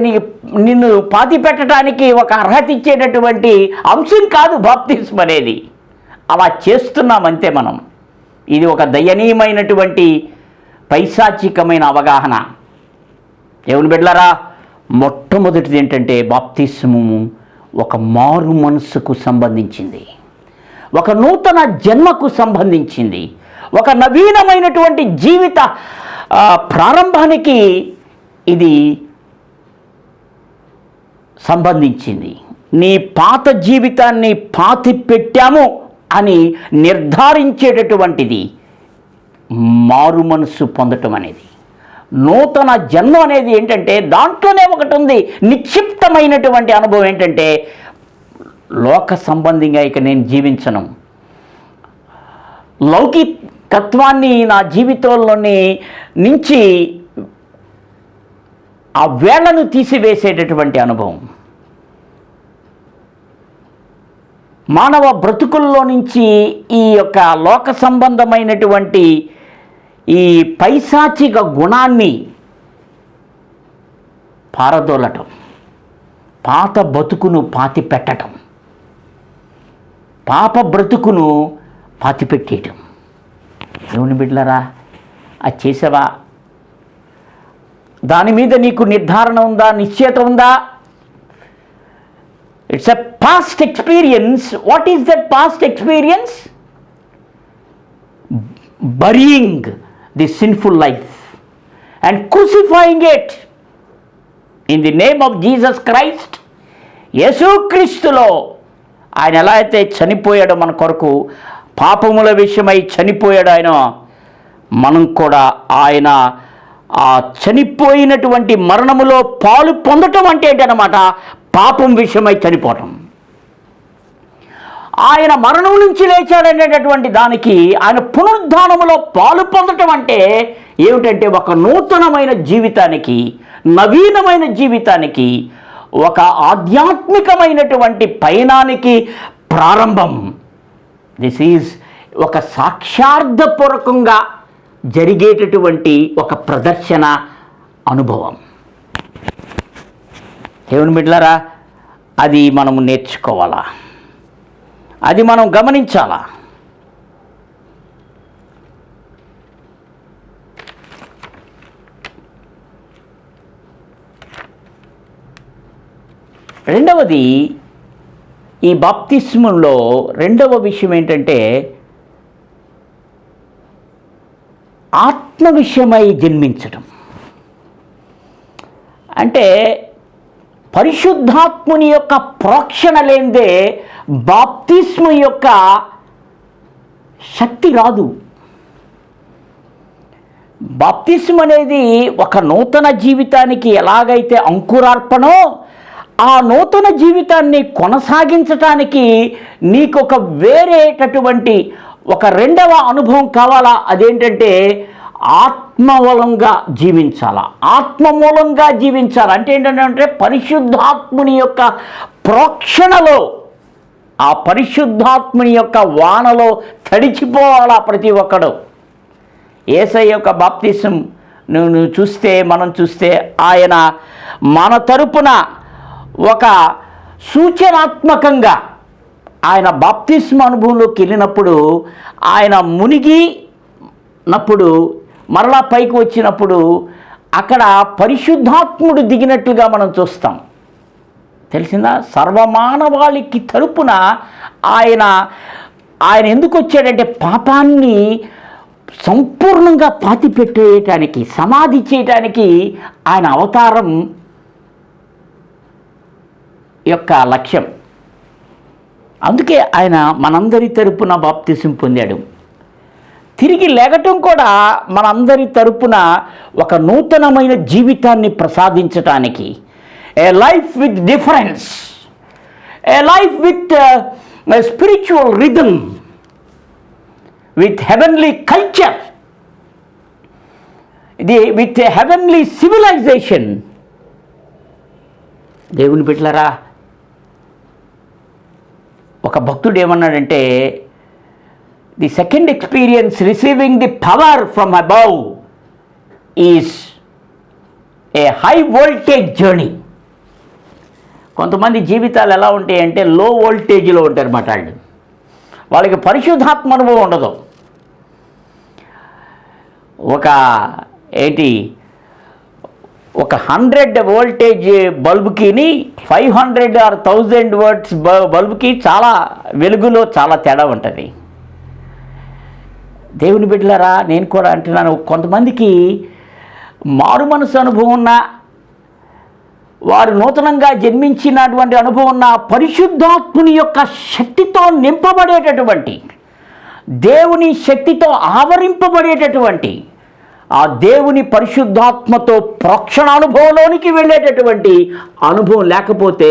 [SPEAKER 1] నిన్ను పాతి పెట్టడానికి ఒక అర్హత ఇచ్చేటటువంటి అంశం కాదు బాప్తిస్మ అనేది. అలా చేస్తున్నామంతే మనం. ఇది ఒక దయనీయమైనటువంటి పైశాచికమైన అవగాహన. దేవుని బిడ్డలారా, మొట్టమొదటిది ఏంటంటే బాప్తిస్మము ఒక మారు మనస్సుకు సంబంధించింది, ఒక నూతన జన్మకు సంబంధించింది, ఒక నవీనమైనటువంటి జీవిత ప్రారంభానికి ఇది సంబంధించింది. నీ పాత జీవితాన్ని పాతి పెట్టాము అని నిర్ధారించేటటువంటిది మారు మనస్సు పొందటం అనేది. నూతన జన్మ అనేది ఏంటంటే దాంట్లోనే ఒకటి ఉంది, నిక్షిప్తమైనటువంటి అనుభవం ఏంటంటే లోక సంబంధంగా ఇక నేను జీవించను, లౌకికత్వాన్ని నా జీవితంలోని నుంచి ఆ వేళ్లను తీసివేసేటటువంటి అనుభవం. మానవ బ్రతుకుల్లో నుంచి ఈ యొక్క లోక సంబంధమైనటువంటి ఈ పైశాచిక గుణాన్ని పారదోలటం, పాత బతుకును పాతి పెట్టడం, పాప బ్రతుకును పాతిపెట్టేయటం. దేవుని బిడ్డలారా, అది చేసావా? దాని మీద నీకు నిర్ధారణ ఉందా, నిశ్చయత ఉందా? It's a past experience. What is that past experience? Burying the sinful life and crucifying it in the name of Jesus Christ. యేసుక్రీస్తులో ఆయన ఎలా అయితే చనిపోయాడో మన కొరకు, పాపముల విషయమై చనిపోయాడు ఆయన, మనం కూడా ఆయన ఆ చనిపోయినటువంటి మరణములో పాలు పొందటం అంటే ఏంటన్నమాట? పాపం విషయమై చనిపోవటం. ఆయన మరణం నుంచి లేచాడనేటటువంటి దానికి, ఆయన పునరుద్ధానములో పాలు పొందటం అంటే ఏమిటంటే ఒక నూతనమైన జీవితానికి, నవీనమైన జీవితానికి, ఒక ఆధ్యాత్మికమైనటువంటి పయనానికి ప్రారంభం. దిస్ ఈజ్ ఒక సాక్షార్థపూర్వకంగా జరిగేటటువంటి ఒక ప్రదర్శన అనుభవం. దేవుని బిడ్డలారా, అది మనము నేర్చుకోవాలా, అది మనం గమనించాలా. రెండవది, ఈ బాప్తిస్మంలో రెండవ విషయం ఏంటంటే ఆత్మ విషయమై జన్మించడం. అంటే పరిశుద్ధాత్ముని యొక్క ప్రోక్షణ లేనిదే బాప్తిస్మ యొక్క శక్తి రాదు. బాప్తిస్మ అనేది ఒక నూతన జీవితానికి ఎలాగైతే అంకురార్పణో, ఆ నూతన జీవితాన్ని కొనసాగించటానికి నీకు ఒక వేరేటటువంటి ఒక రెండవ అనుభవం కావాలా. అదేంటంటే ఆత్మమూలంగా జీవించాలా. ఆత్మమూలంగా జీవించాలి అంటే ఏంటంటే పరిశుద్ధాత్ముని యొక్క ప్రోక్షణలో, ఆ పరిశుద్ధాత్ముని యొక్క వానలో తడిచిపోవాలా ప్రతి ఒక్కడు. యేసయ్య యొక్క బాప్తిసం నువ్వు చూస్తే, మనం చూస్తే, ఆయన మన తరపున ఒక సూచనాత్మకంగా ఆయన బాప్తిస్మ అనుభవంలోకి వెళ్ళినప్పుడు, ఆయన మునిగినప్పుడు మరలా పైకి వచ్చినప్పుడు అక్కడ పరిశుద్ధాత్ముడు దిగినట్లుగా మనం చూస్తాం. తెలిసిందా? సర్వమానవాళికి తరపున ఆయన ఎందుకు వచ్చాడంటే పాపాన్ని సంపూర్ణంగా పాతిపెట్టేయటానికి, సమాధి చేయటానికి ఆయన అవతారం యొక్క లక్ష్యం. అందుకే ఆయన మనందరి తరపున బాప్తిసం పొందాడు. తిరిగి లేగటం కూడా మనందరి తరపున ఒక నూతనమైన జీవితాన్ని ప్రసాదించటానికి, a life with difference, a life with spiritual rhythm, with heavenly culture, with heavenly civilisation. దేవుని బిడ్డలారా, ఒక భక్తుడు ఏమన్నాడంటే, the second experience receiving the power from above is a high voltage journey. కొంతమంది జీవితాలు ఎలా ఉంటాయంటే లో వోల్టేజ్లో ఉంటారు అన్నమాట. వాళ్ళకి పరిశుద్ధాత్మ అనుభవం ఉండదు. ఒక 100 వోల్టేజ్ బల్బుకి 500 or 1000 వాట్స్ బల్బుకి చాలా వెలుగులో చాలా తేడా ఉంటుంది. దేవుని బిడ్డలారా, నేను కూడా అంటున్నాను, కొంతమందికి మారు మనసు అనుభవం ఉన్న వారు, నూతనంగా జన్మించినటువంటి అనుభవం ఉన్న, పరిశుద్ధాత్ముని యొక్క శక్తితో నింపబడేటటువంటి, దేవుని శక్తితో ఆవరింపబడేటటువంటి, ఆ దేవుని పరిశుద్ధాత్మతో ప్రోక్షణ అనుభవంలోనికి వెళ్ళేటటువంటి అనుభవం లేకపోతే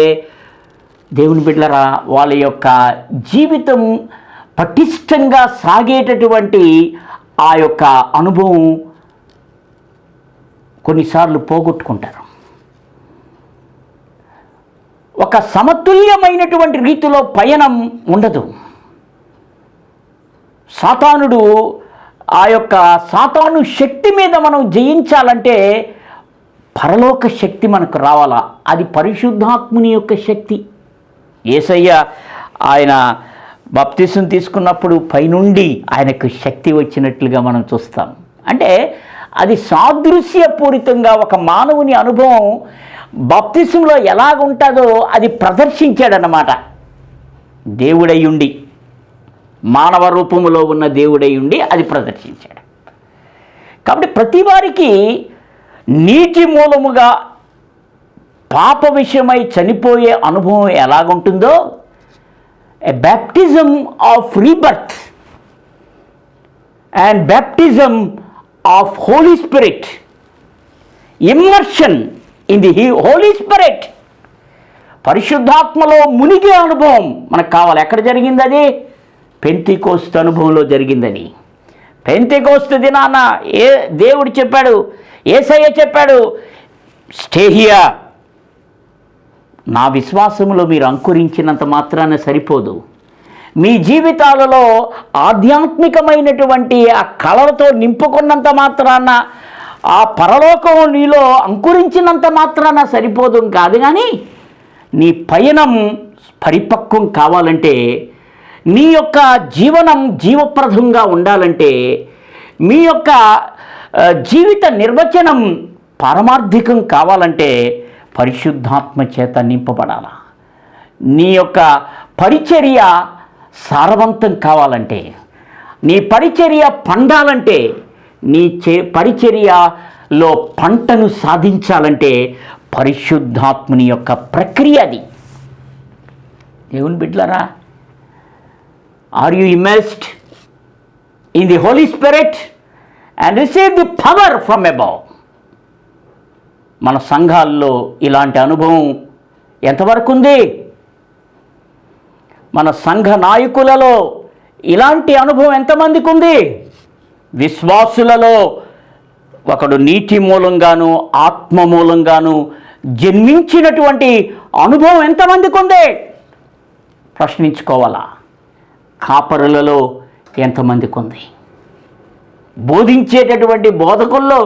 [SPEAKER 1] దేవుని బిడ్డలారా, వాళ్ళ యొక్క జీవితం పటిష్టంగా సాగేటటువంటి ఆ యొక్క అనుభవం కొన్నిసార్లు పోగొట్టుకుంటారు. ఒక సమతుల్యమైనటువంటి రీతిలో పయనం ఉండదు. సాతానుడు, ఆ యొక్క సాతాను శక్తి మీద మనం జయించాలంటే పరలోక శక్తి మనకు రావాలా. అది పరిశుద్ధాత్ముని యొక్క శక్తి. యేసయ్య ఆయన బాప్తిసం తీసుకున్నప్పుడు పైనుండి ఆయనకు శక్తి వచ్చినట్లుగా మనం చూస్తాం. అంటే అది సాదృశ్యపూరితంగా ఒక మానవుని అనుభవం బాప్తిసంలో ఎలాగుంటుందో అది ప్రదర్శించాడన్నమాట. దేవుడయ్యుండి, మానవ రూపములో ఉన్న దేవుడయ్యుండి అది ప్రదర్శించాడు. కాబట్టి ప్రతి వారికి నీటి మూలముగా పాప విషయమై చనిపోయే అనుభవం ఎలాగుంటుందో, a baptism of rebirth and baptism of Holy Spirit, immersion in the Holy Spirit, పరిశుద్ధాత్మలో మునిగే అనుభవం మనకు కావాలి. ఎక్కడ జరిగింది అది? పెంతెకోస్తు అనుభవంలో జరిగిందని. పెంతెకోస్తు దినాన దేవుడు చెప్పాడు, యేసయ్య చెప్పాడు, స్టే హియర్. నా విశ్వాసంలో మీరు అంకురించినంత మాత్రాన సరిపోదు. మీ జీవితాలలో ఆధ్యాత్మికమైనటువంటి ఆ కళలతో నింపుకున్నంత మాత్రాన, ఆ పరలోకం నీలో అంకురించినంత మాత్రాన సరిపోదు కాదు. కానీ నీ పయనం పరిపక్వం కావాలంటే, నీ యొక్క జీవనం జీవప్రదంగా ఉండాలంటే, మీ యొక్క జీవిత నిర్వచనం పారమార్థికం కావాలంటే పరిశుద్ధాత్మ చేత నింపబడాల. నీ యొక్క పరిచర్య సారవంతం కావాలంటే, నీ పరిచర్య పండాలంటే, నీ పరిచర్యలో పంటను సాధించాలంటే పరిశుద్ధాత్ముని యొక్క ప్రక్రియ అది. దేవుని బిడ్డలారా, are you immersed in the holy spirit and receive the power from above? మన సంఘాల్లో ఇలాంటి అనుభవం ఎంతవరకు ఉంది? మన సంఘ నాయకులలో ఇలాంటి అనుభవం ఎంతమందికి ఉంది? విశ్వాసులలో ఒకడు నీటి మూలంగాను ఆత్మ మూలంగాను జన్మించినటువంటి అనుభవం ఎంతమందికి ఉంది? ప్రశ్నించుకోవాలా. కాపరులలో ఎంతమందికి ఉంది? బోధించేటటువంటి బోధకుల్లో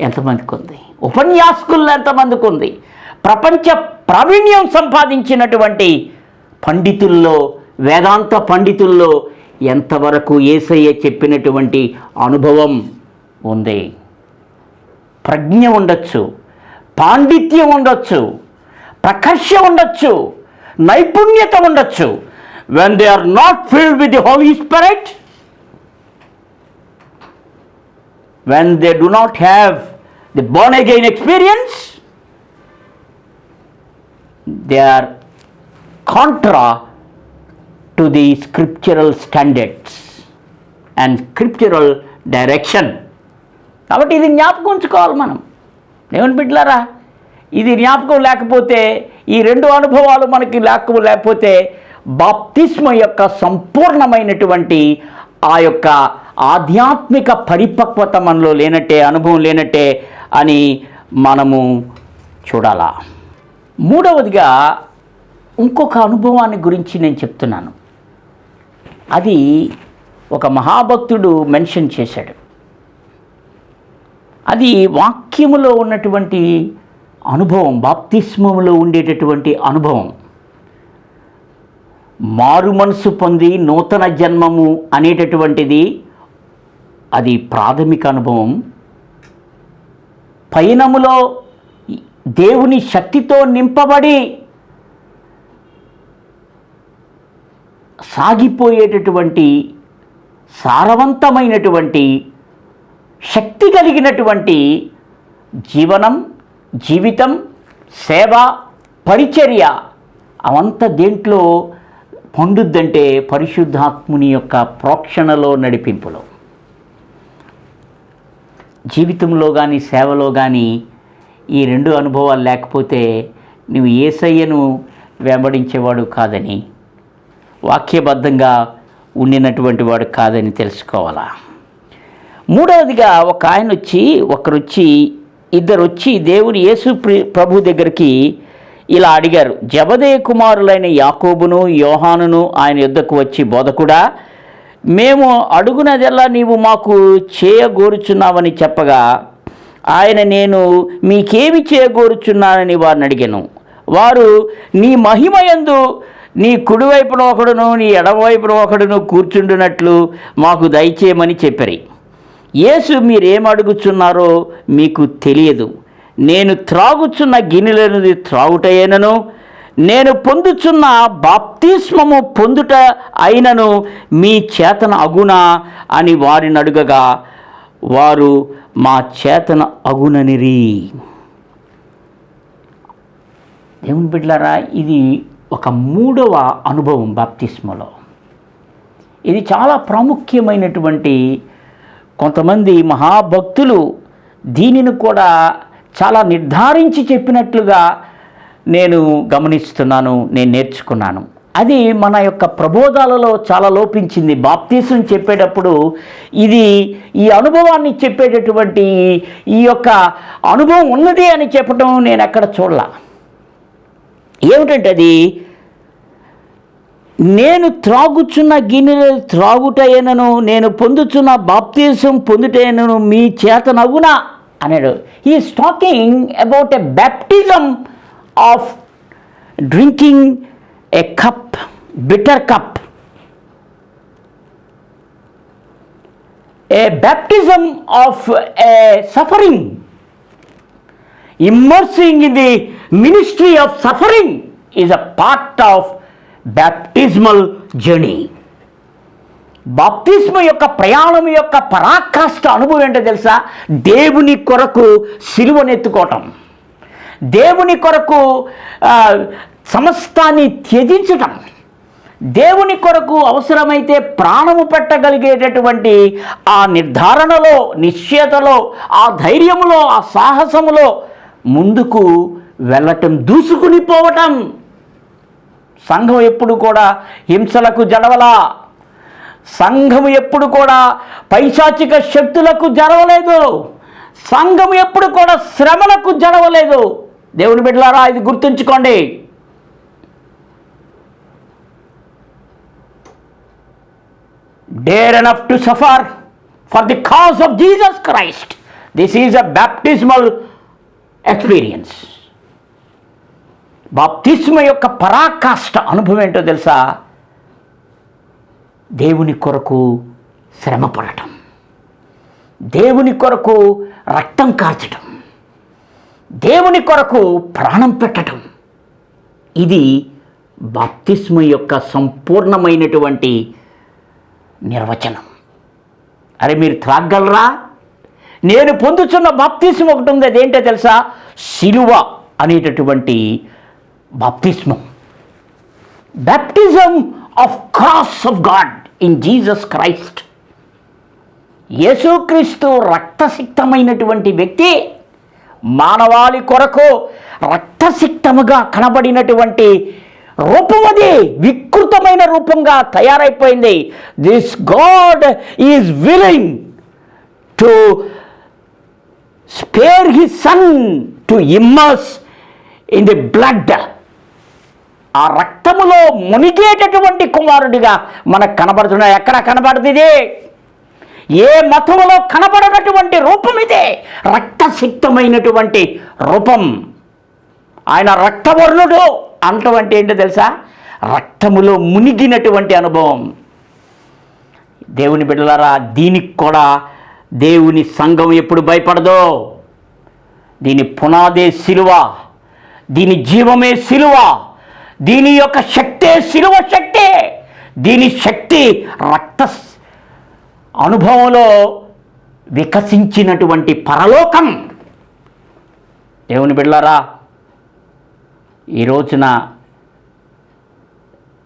[SPEAKER 1] ఎంతమందికి ఉంది? ఉపన్యాసకుల్లో ఎంతమందికి ఉంది? ప్రపంచ ప్రావీణ్యం సంపాదించినటువంటి పండితుల్లో, వేదాంత పండితుల్లో ఎంతవరకు యేసయ్య చెప్పినటువంటి అనుభవం ఉంది? ప్రజ్ఞ ఉండొచ్చు, పాండిత్యం ఉండొచ్చు, ప్రకర్ష ఉండొచ్చు, నైపుణ్యత ఉండొచ్చు. when they are not filled with the Holy Spirit, when they do not have the born again experience, they are contra to the scriptural standards and scriptural direction. కాబట్టి ఇది జ్ఞాపకం ఉంచుకోవాలి మనం. దేవుని బిడ్డలారా, ఇది జ్ఞాపకం లేకపోతే, ఈ రెండు అనుభవాలు మనకి లేకపోతే బాప్తిస్మ యొక్క సంపూర్ణమైనటువంటి ఆ యొక్క ఆధ్యాత్మిక పరిపక్వత మనలో లేనట్టే, అనుభవం లేనట్టే అని మనము చూడాలా. మూడవదిగా ఇంకొక అనుభవాన్ని గురించి నేను చెప్తున్నాను. అది ఒక మహాభక్తుడు మెన్షన్ చేశాడు. అది వాక్యములో ఉన్నటువంటి అనుభవం, బాప్తిస్మములో ఉండేటటువంటి అనుభవం. మారు మనసు పొంది నూతన జన్మము అనేటటువంటిది అది ప్రాథమిక అనుభవం. పయనములో దేవుని శక్తితో నింపబడి సాగిపోయేటటువంటి సారవంతమైనటువంటి శక్తి కలిగినటువంటి జీవితం, సేవ, పరిచర్య అవంతా దేంట్లో పండుద్దంటే పరిశుద్ధాత్ముని యొక్క ప్రోక్షణలో, నడిపింపులో. జీవితంలో కానీ సేవలో కానీ ఈ రెండు అనుభవాలు లేకపోతే నువ్వు యేసయ్యను వెంబడించేవాడు కాదని, వాక్యబద్ధంగా ఉండినటువంటి వాడు కాదని తెలుసుకోవాలా. మూడవదిగా ఇద్దరు వచ్చి దేవుని యేసు ప్రభు దగ్గరికి ఇలా అడిగారు. జబదేయ కుమారులైన యాకోబును యోహానును ఆయన యొద్దకు వచ్చి, బోధకుడా, మేము అడుగునదెల్లా నీవు మాకు చేయగోరుచున్నావని చెప్పగా ఆయన, నేను మీకేమి చేయగోరుచున్నానని వారిని అడిగాను. వారు, నీ మహిమయందు నీ కుడివైపున ఒకడును నీ ఎడమవైపున ఒకడును కూర్చుండునట్లు మాకు దయచేయమని చెప్పారు. యేసు, మీరేమడుగుచున్నారో మీకు తెలియదు. నేను త్రాగుచున్న గిన్నెలనుది త్రాగుటయేనను, నేను పొందుచున్న బాప్తిస్మము పొందుట అయినను మీ చేతన అగునా అని వారిని అడుగగా వారు, మా చేతన అగుననిరి. దేవుని బిడ్డలారా, ఇది ఒక మూడవ అనుభవం బాప్తిస్మలో. ఇది చాలా ప్రాముఖ్యమైనటువంటి, కొంతమంది మహాభక్తులు దీనిని కూడా చాలా నిర్ధారించి చెప్పినట్లుగా నేను గమనిస్తున్నాను, నేను నేర్చుకున్నాను. అది మన యొక్క ప్రబోధాలలో చాలా లోపించింది. బాప్తీసం చెప్పేటప్పుడు ఈ అనుభవాన్ని చెప్పేటటువంటి ఈ యొక్క అనుభవం ఉన్నది అని చెప్పడం నేను ఎక్కడ చూడలా. ఏమిటంటే అది, నేను త్రాగుచున్న గిన్నె త్రాగుటైనను, నేను పొందుచున్న బాప్తీసం పొందుటైనను మీ చేతనవునా అన్నాడు. He's talking about a baptism of drinking a cup, bitter cup, a baptism of a suffering, immersing in the ministry of suffering is a part of baptismal journey. బాప్తిస్మ యొక్క ప్రయాణం యొక్క పరాకాష్ఠ అనుభవం ఏంటో తెలుసా? దేవుని కొరకు సిలువనెత్తుకోవటం, దేవుని కొరకు సమస్తాన్ని త్యజించటం, దేవుని కొరకు అవసరమైతే ప్రాణము పెట్టగలిగేటటువంటి ఆ నిర్ధారణలో, నిశ్చయతలో, ఆ ధైర్యములో, ఆ సాహసములో ముందుకు వెళ్ళటం, దూసుకుని పోవటం. సంఘం ఎప్పుడు కూడా హింసలకు జడవలా, సంఘం ఎప్పుడు కూడా పైశాచిక శక్తులకు జడవలేదు, సంఘం ఎప్పుడు కూడా శ్రమలకు జడవలేదు. దేవుని బిడ్డలారా, ఇది గుర్తుంచుకోండి. Dare enough to suffer for the cause of Jesus Christ. This is a baptismal experience. బాప్తిస్మ యొక్క పరాకాష్ఠ అనుభవం ఏంటో తెలుసా? దేవుని కొరకు శ్రమ పడటం, దేవుని కొరకు రక్తం కార్చటం, దేవుని కొరకు ప్రాణం పెట్టటం. ఇది బాప్తిస్మ యొక్క సంపూర్ణమైనటువంటి నిర్వచనం. అరే, మీరు త్రాగలరా? నేను పొందుతున్న బాప్తిస్మం ఒకటి ఉంది, అదేంటో తెలుసా? సిలువ అనేటటువంటి బాప్తిస్మం. Baptism of cross of God in Jesus Christ. యేసుక్రీస్తు రక్తసిక్తమైనటువంటి వ్యక్తి, మానవాళి కొరకు రక్తసిక్తముగా కనబడినటువంటి రూపం, అది వికృతమైన రూపంగా తయారైపోయింది. This God is willing to spare his son to immerse in the blood. ఆ రక్తములో మునిగేటటువంటి కుమారుడిగా మనకు కనబడుతున్నాయి. ఎక్కడ కనబడుతుంది? ఏ మతములో కనబడినటువంటి రూపం ఇదే, రక్తసిక్తమైనటువంటి రూపం. ఆయన రక్తవర్ణుడు అంటం అంటే ఏంటో తెలుసా? రక్తములో మునిగినటువంటి అనుభవం. దేవుని బిడ్డలారా, దీనికి కూడా దేవుని సంఘం ఎప్పుడు భయపడదో. దీని పునాదే సిలువ, దీని జీవమే సిలువ, దీని యొక్క శక్తే సిలువ శక్తే. దీని శక్తి రక్త అనుభవంలో వికసించినటువంటి పరలోకం. దేవుని బిడ్డలారా, ఈ రోజున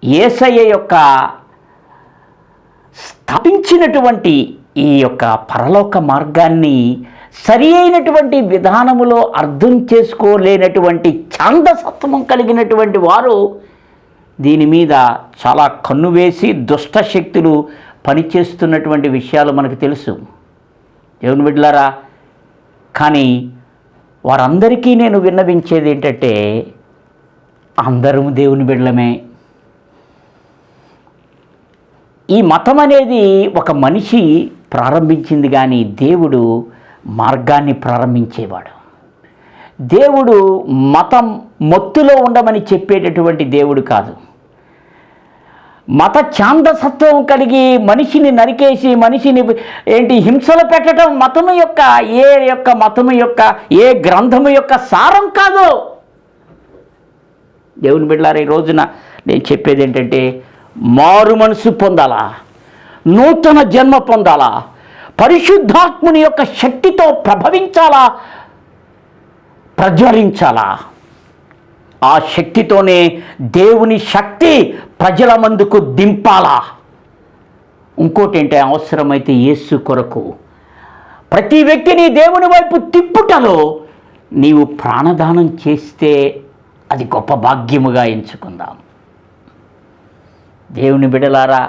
[SPEAKER 1] యేసయ్య యొక్క స్థాపించినటువంటి ఈ యొక్క పరలోక మార్గాన్ని సరి అయినటువంటి విధానములో అర్థం చేసుకోలేనటువంటి ఛాందసత్వం కలిగినటువంటి వారు దీని మీద చాలా కన్ను వేసి దుష్ట శక్తులు పనిచేస్తున్నటువంటి విషయాలు మనకు తెలుసు. దేవుని బిడ్డలారా, కానీ వారందరికీ నేను విన్నవించేది ఏంటంటే, అందరం దేవుని బిడ్డలమే. ఈ మతం అనేది ఒక మనిషి ప్రారంభించింది, కానీ దేవుడు మార్గాన్ని ప్రారంభించేవాడు. దేవుడు మతం మొత్తులో ఉండమని చెప్పేటటువంటి దేవుడు కాదు. మత ఛాందసత్వం కలిగి మనిషిని నరికేసి మనిషిని హింసలు పెట్టడం మతము యొక్క ఏ గ్రంథము యొక్క సారం కాదు. దేవుని బిడ్డలారా, ఈ రోజున నేను చెప్పేది ఏంటంటే, మారు మనసు పొందాలా, నూతన జన్మ పొందాలా, పరిశుద్ధాత్ముని యొక్క శక్తితో ప్రభవించాలా, ప్రజ్వలించాలా. ఆ శక్తితోనే దేవుని శక్తి ప్రజల ముందుకు దింపాలా. ఇంకోటి ఏంటంటే, అవసరమైతే యేసు కొరకు ప్రతి వ్యక్తిని దేవుని వైపు తిప్పుటలో నీవు ప్రాణదానం చేస్తే అది గొప్ప భాగ్యముగా ఎంచుకుందాం. దేవుని బిడ్డలారా,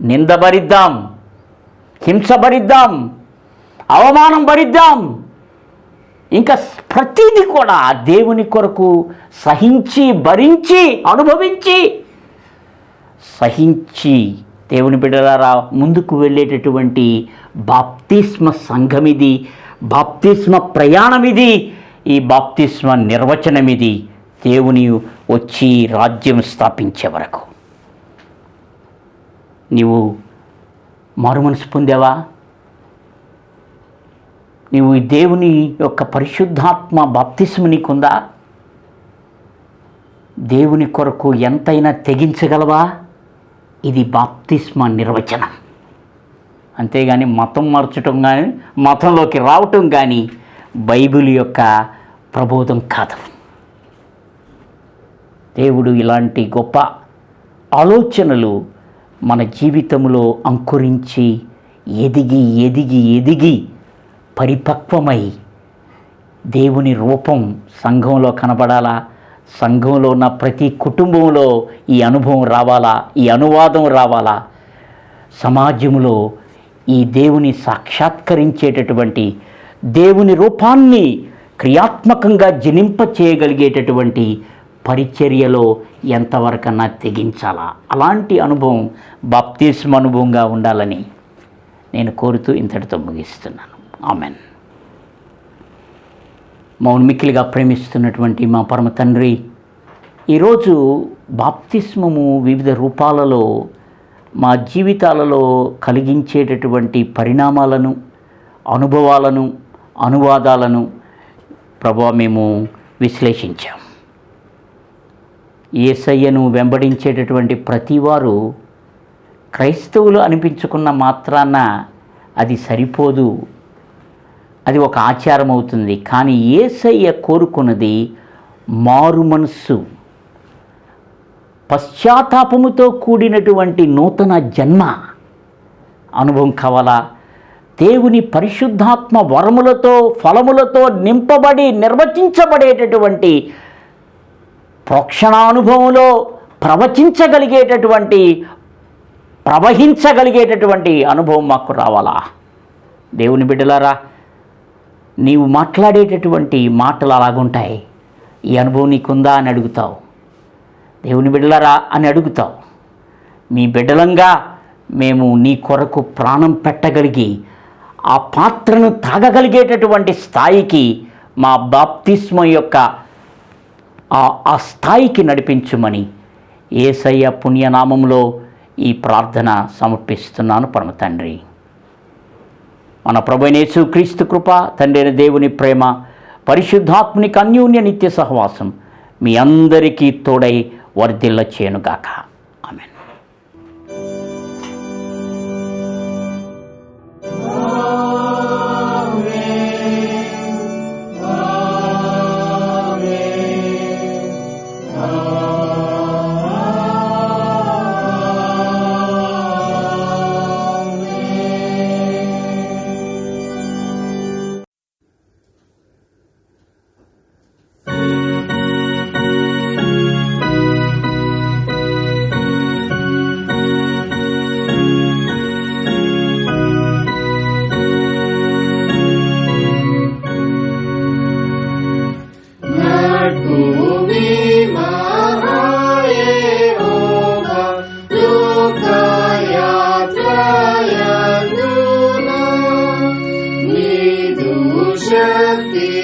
[SPEAKER 1] నింద భరిద్దాం, హింస భరిద్దాం, అవమానం భరిద్దాం, ఇంకా ప్రతిదీ కూడా దేవుని కొరకు సహించి, భరించి, అనుభవించి, సహించి దేవుని బిడ్డలారా ముందుకు వెళ్ళేటటువంటి బాప్తిస్మ సంఘం ఇది, బాప్తిస్మ ప్రయాణం ఇది, ఈ బాప్తిస్మ నిర్వచనం ఇది, దేవుని వచ్చి రాజ్యం స్థాపించే వరకు. నీవు మారుమనసు పొందావా? నీవు ఈ దేవుని యొక్క పరిశుద్ధాత్మ బాప్తిస్మ నీకుందా? దేవుని కొరకు ఎంతైనా తెగించగలవా? ఇది బాప్తిస్మ నిర్వచనం. అంతేగాని మతం మార్చటం కానీ, మతంలోకి రావటం కానీ బైబిల్ యొక్క ప్రబోధం కాదు. దేవుడు ఇలాంటి గొప్ప ఆలోచనలు మన జీవితంలో అంకురించి ఎదిగి ఎదిగి ఎదిగి పరిపక్వమై దేవుని రూపం సంఘంలో కనబడాలా, సంఘంలో ఉన్న ప్రతి కుటుంబంలో ఈ అనుభవం రావాలా, ఈ అనువాదం రావాలా, సమాజంలో ఈ దేవుని సాక్షాత్కరించేటటువంటి దేవుని రూపాన్ని క్రియాత్మకంగా జనింప చేయగలిగేటటువంటి పరిచర్యలో ఎంతవరకన్నా తెగించాలా, అలాంటి అనుభవం బాప్తిస్మ అనుభవంగా ఉండాలని నేను కోరుతూ ఇంతటితో ముగిస్తున్నాను. ఆమెన్. మమ్మల్ని మిక్కిలిగా ప్రేమిస్తున్నటువంటి మా పరమ తండ్రి, ఈరోజు బాప్తిస్మము వివిధ రూపాలలో మా జీవితాలలో కలిగించేటటువంటి పరిణామాలను, అనుభవాలను, అనువాదాలను ప్రభువా మేము విశ్లేషించాం. యేసయ్యను వెంబడించేటటువంటి ప్రతివారు క్రైస్తవులు అనిపించుకున్న మాత్రాన అది సరిపోదు, అది ఒక ఆచారం అవుతుంది. కానీ యేసయ్య కోరుకున్నది మారు మనస్సు, పశ్చాత్తాపముతో కూడినటువంటి నూతన జన్మ అనుభవం కావాలా? దేవుని పరిశుద్ధాత్మ వరములతో, ఫలములతో నింపబడి నిర్వచించబడేటటువంటి ప్రోక్షణానుభవంలో ప్రవహించగలిగేటటువంటి అనుభవం మాకు రావాలా? దేవుని బిడ్డలారా, నీవు మాట్లాడేటటువంటి మాటలు అలాగుంటాయి. ఈ అనుభవం నీకుందా అని అడుగుతావు. దేవుని బిడ్డలారా అని అడుగుతావు. మీ బిడ్డలంగా మేము నీ కొరకు ప్రాణం పెట్టగలిగి ఆ పాత్రను తాగగలిగేటటువంటి స్థాయికి మా బాప్తిస్మ యొక్క ఆ స్థాయికి నడిపించుమని యేసయ్య పుణ్యనామంలో ఈ ప్రార్థన సమర్పిస్తున్నాను పరమ తండ్రి. మన ప్రభువైన యేసుక్రీస్తు కృప, తండ్రి అయిన దేవుని ప్రేమ, పరిశుద్ధాత్మునికి అన్యోన్య నిత్య సహవాసం మీ అందరికీ తోడై వర్ధిల్ల చేయునుగాక. ఆమేన్.
[SPEAKER 3] शक्ति